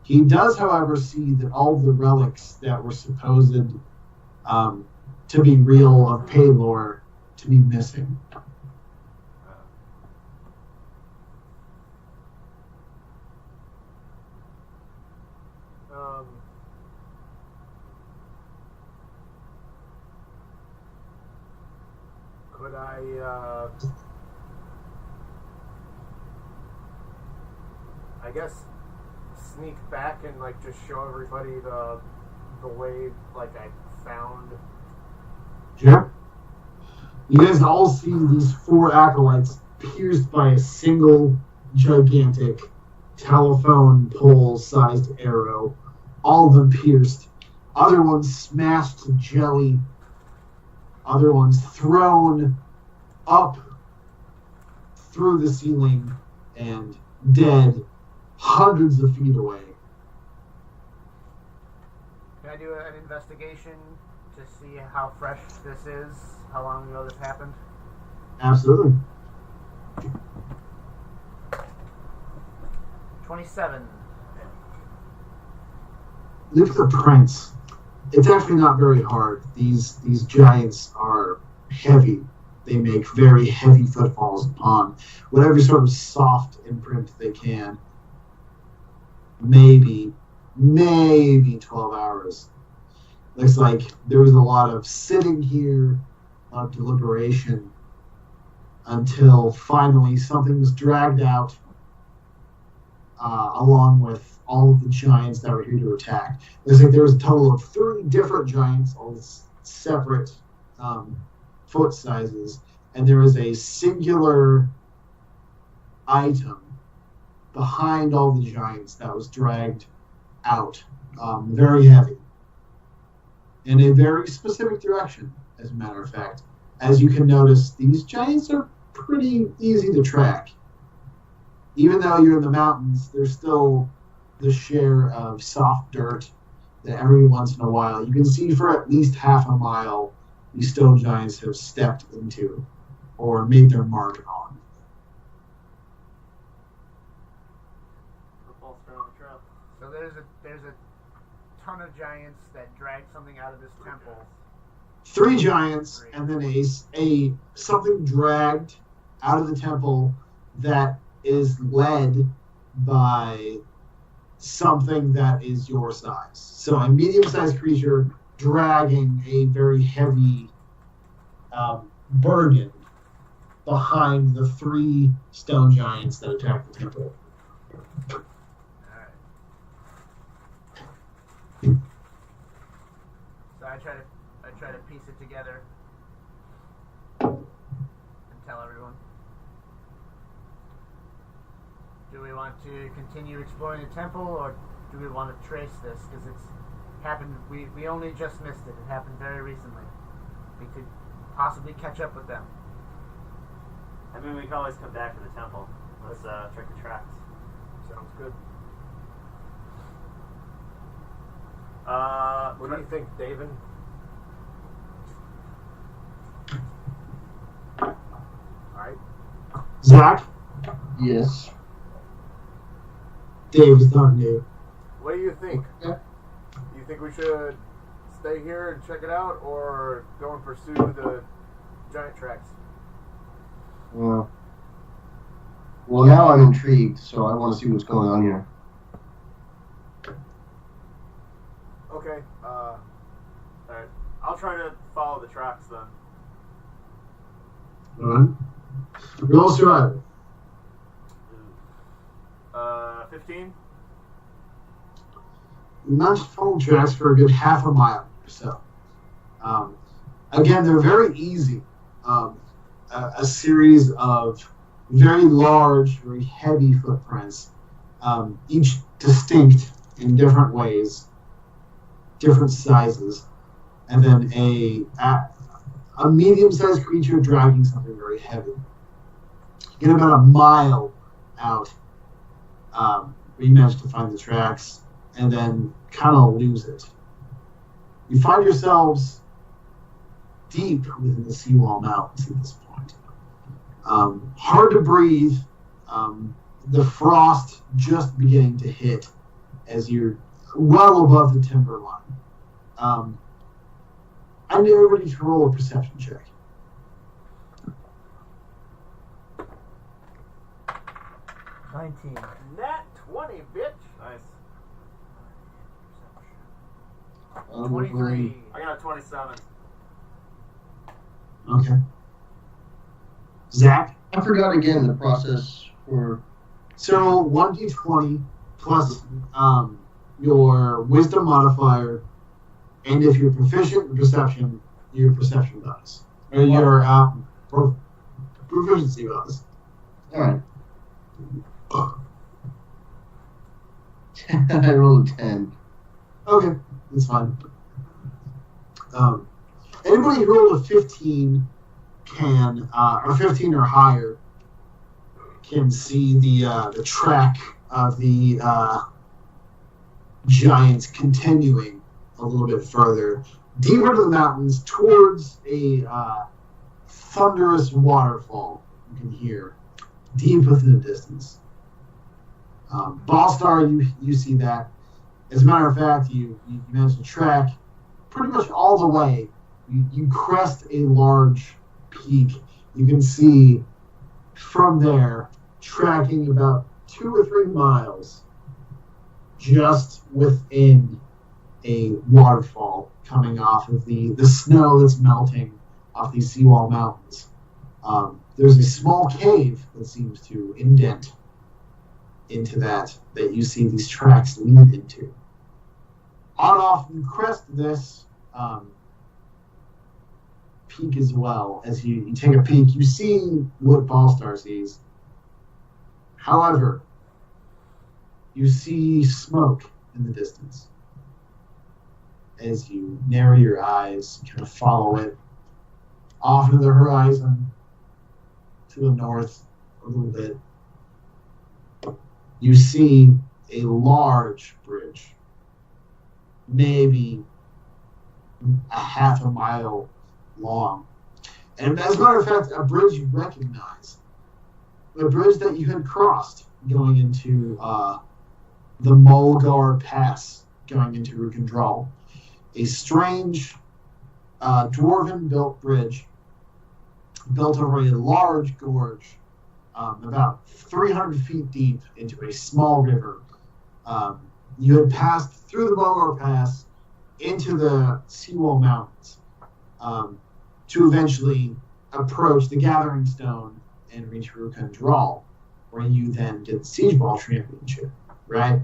He does, however, see that all the relics that were supposed to be real of Paylor to be missing. Could I guess sneak back and like just show everybody the way like I found. Sure. You guys all see these 4 acolytes pierced by a single gigantic telephone pole-sized arrow. All of them pierced. Other ones smashed to jelly. Other ones thrown up through the ceiling and dead hundreds of feet away. Can I do an investigation to see how fresh this is? How long ago this happened? Absolutely. 27. Look at the prints. It's actually not very hard. These giants are heavy. They make very heavy footfalls upon whatever sort of soft imprint they can. Maybe 12 hours. Looks like there was a lot of sitting here, a lot of deliberation, until finally something was dragged out along with all of the giants that were here to attack. Looks like there was a total of 3 different giants, all separate foot sizes, and there was a singular item behind all the giants that was dragged out, very heavy, in a very specific direction, as a matter of fact. As you can notice, these giants are pretty easy to track. Even though you're in the mountains, there's still the share of soft dirt that every once in a while, you can see for at least half a mile, these stone giants have stepped into or made their mark on. So there's a ton of giants that dragged something out of this temple. 3 giants, and then a something dragged out of the temple that is led by something that is your size. So a medium-sized creature dragging a very heavy burden behind the 3 stone giants that attacked the temple. So I try to piece it together and tell everyone. Do we want to continue exploring the temple, or do we want to trace this? Because it's happened. We only just missed it. It happened very recently. We could possibly catch up with them. I mean, we can always come back to the temple. Let's check the tracks. Sounds good. What do you think, David? Alright. Zach? Yes. Dave's talking to you. What do you think? Yeah. You think we should stay here and check it out, or go and pursue the giant tracks? Well, now I'm intrigued, so I want to see what's going on here. Okay. Alright. I'll try to follow the tracks then. Alright. Roll survival. 15? You managed to follow tracks for a good half a mile or so. Again, they're very easy. A series of very large, very heavy footprints, each distinct in different ways, different sizes, and then a medium-sized creature dragging something very heavy. You get about a mile out, where you manage to find the tracks and then kind of lose it. You find yourselves deep within the seawall mountains at this point. Hard to breathe. The frost just beginning to hit as you're well above the timber line. I need everybody to roll a perception check. 19. Nat 20, bitch. Nice. 23. I got a 27. Okay. Zach? I forgot again the process for. So 1d20 plus your wisdom modifier, and if you're proficient in perception, your perception bonus. Or your proficiency bonus. Alright. I rolled a 10. Okay, that's fine. Anybody who rolled a 15 can, or 15 or higher, can see the track of the giants continuing a little bit further, deeper to the mountains, towards a thunderous waterfall you can hear, deep within the distance. Ballstar, you see that. As a matter of fact, you manage to track pretty much all the way. You crest a large peak. You can see from there, tracking about 2 or 3 miles, just within a waterfall coming off of the snow that's melting off these seawall mountains. There's a small cave that seems to indent into that you see these tracks lead into. On off, you crest this peak as well. As you take a peek, you see what Ballstar sees. However, you see smoke in the distance. As you narrow your eyes, kind of follow it off into the horizon, to the north a little bit. You see a large bridge, maybe a half a mile long. And as a matter of fact, a bridge you recognize. The bridge that you had crossed going into the Mulgar Pass, going into Rukandral. A strange dwarven-built bridge built over a large gorge about 300 feet deep into a small river. You had passed through the Mulgar Pass into the Seawall Mountains to eventually approach the Gathering Stone and reach Rukandral, where you then did the Siege Ball Championship, right?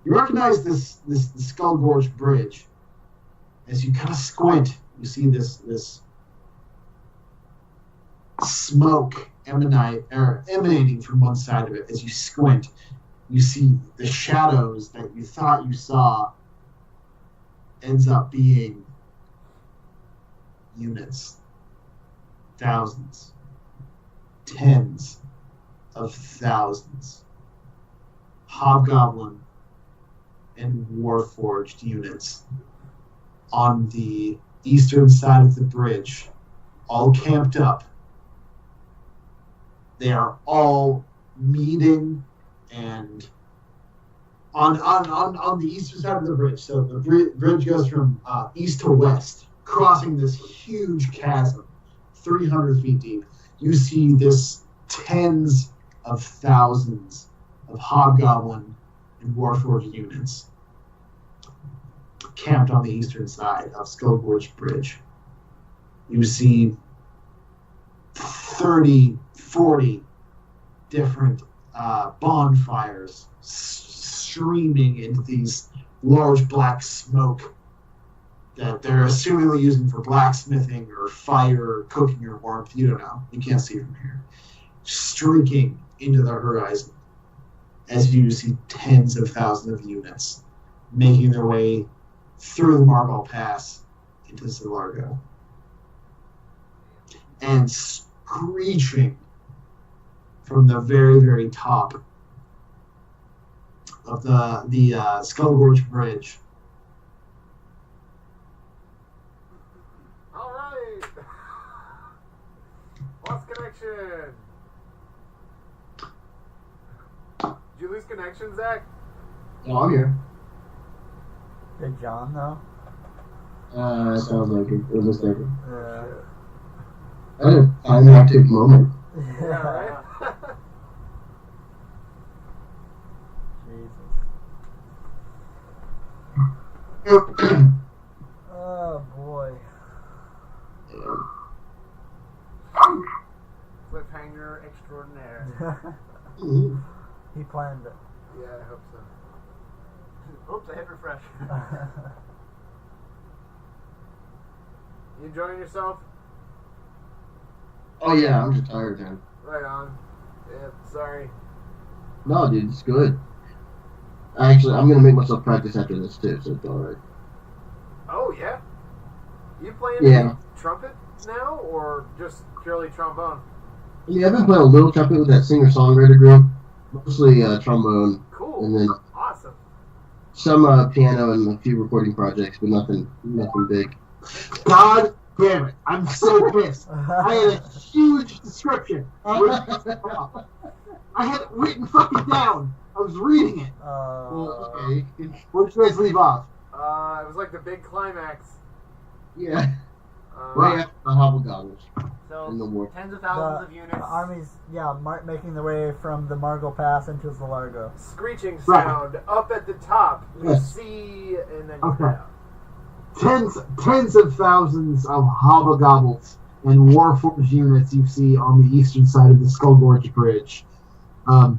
You recognize this Skull Gorge Bridge. As you kind of squint, you see this smoke emanating from one side of it. As you squint, you see the shadows that you thought you saw ends up being units, thousands, tens of thousands, hobgoblin and warforged units on the eastern side of the bridge, all camped up. They are all meeting and on the eastern side of the bridge. So the bridge goes from east to west, crossing this huge chasm, 300 feet deep. You see this tens of thousands of hobgoblin and warforged units camped on the eastern side of Skull Gorge Bridge. You see 30, 40 different bonfires streaming into these large black smoke that they're assumingly using for blacksmithing or fire or cooking or warmth. You don't know. You can't see from here. Streaking into the horizon as you see tens of thousands of units making their way through the Marble Pass into Zilargo. And screeching from the very, very top of the Skull Gorge Bridge. All right. Lost connection. Did you lose connection, Zach? Oh, I'm here. Did John though? Sounds like it. It was mistaken. Yeah. I had a climactic moment. Yeah, right? Jesus. Oh boy. Cliffhanger extraordinaire. He planned it. Yeah, I hope so. Oops, I hit refresh. You enjoying yourself? Oh yeah, I'm just tired, man. Right on. Yeah, sorry. No, dude, it's good. Actually, I'm gonna make myself practice after this too, so it's alright. Oh, yeah? You playing Yeah. trumpet now, or just purely trombone? Yeah, I've been playing a little trumpet with that singer-songwriter group. Mostly Cool. trombone, and then Awesome. some piano and a few recording projects, but nothing big. God damn it! I'm so pissed. I had a huge description. I had it written fucking down. I was reading it. Well, okay. Where'd you guys leave off? It was like the big climax. Yeah. Uh, Right after the hobgoblins So, in the war. tens of thousands of units. The armies, making their way from the Margot Pass into Zalargo. Screeching Right. sound up at the top. You Yes. see, and then you Okay. down. Tens of thousands of hobgoblins and Warforged units you see on the eastern side of the Skull Gorge Bridge. All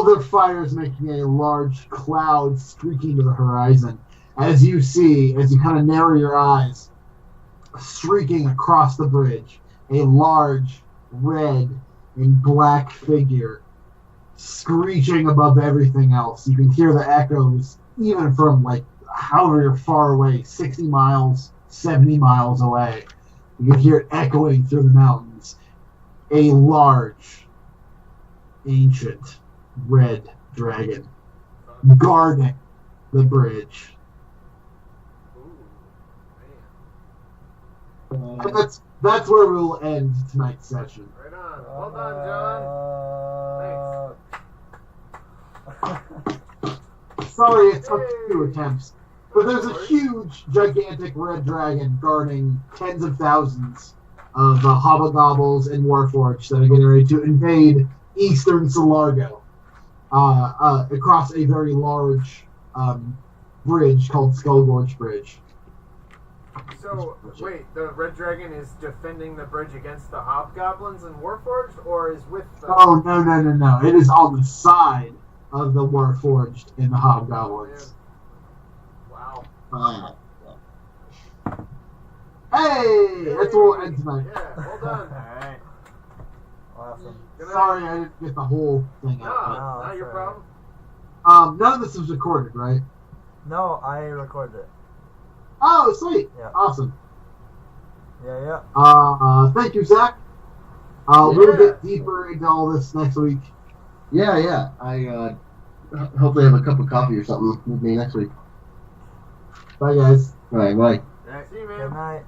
their fires making a large cloud streaking to the horizon. As you kind of narrow your eyes, streaking across the bridge, a large red and black figure screeching above everything else. You can hear the echoes even from like however far away, 60 miles, 70 miles away. You can hear it echoing through the mountains. A large, ancient, red dragon guarding the bridge. Ooh, man. And that's where we'll end tonight's session. Right on. Well done, John. Sorry it took 2 attempts. But there's a huge, gigantic red dragon guarding tens of thousands of hobgoblins and warforged that are getting ready to invade eastern Zalargo across a very large bridge called Skull Gorge Bridge. So, wait, the Red Dragon is defending the bridge against the Hobgoblins and Warforged, or is with the... Oh, no. It is on the side of the warforged and the hobgoblins. Wow. Hey! That's where we'll end tonight. Yeah, well done. Alright. Awesome. Good night. Sorry I didn't get the whole thing No, out. No, not your that's problem. But, none of this was recorded, right? No, I recorded it. Oh, sweet. Yeah. Awesome. Yeah. Thank you, Zach. We'll get deeper into all this next week. Yeah. I hopefully have a cup of coffee or something with me next week. Bye, guys. All right, bye. See you, Good man. night.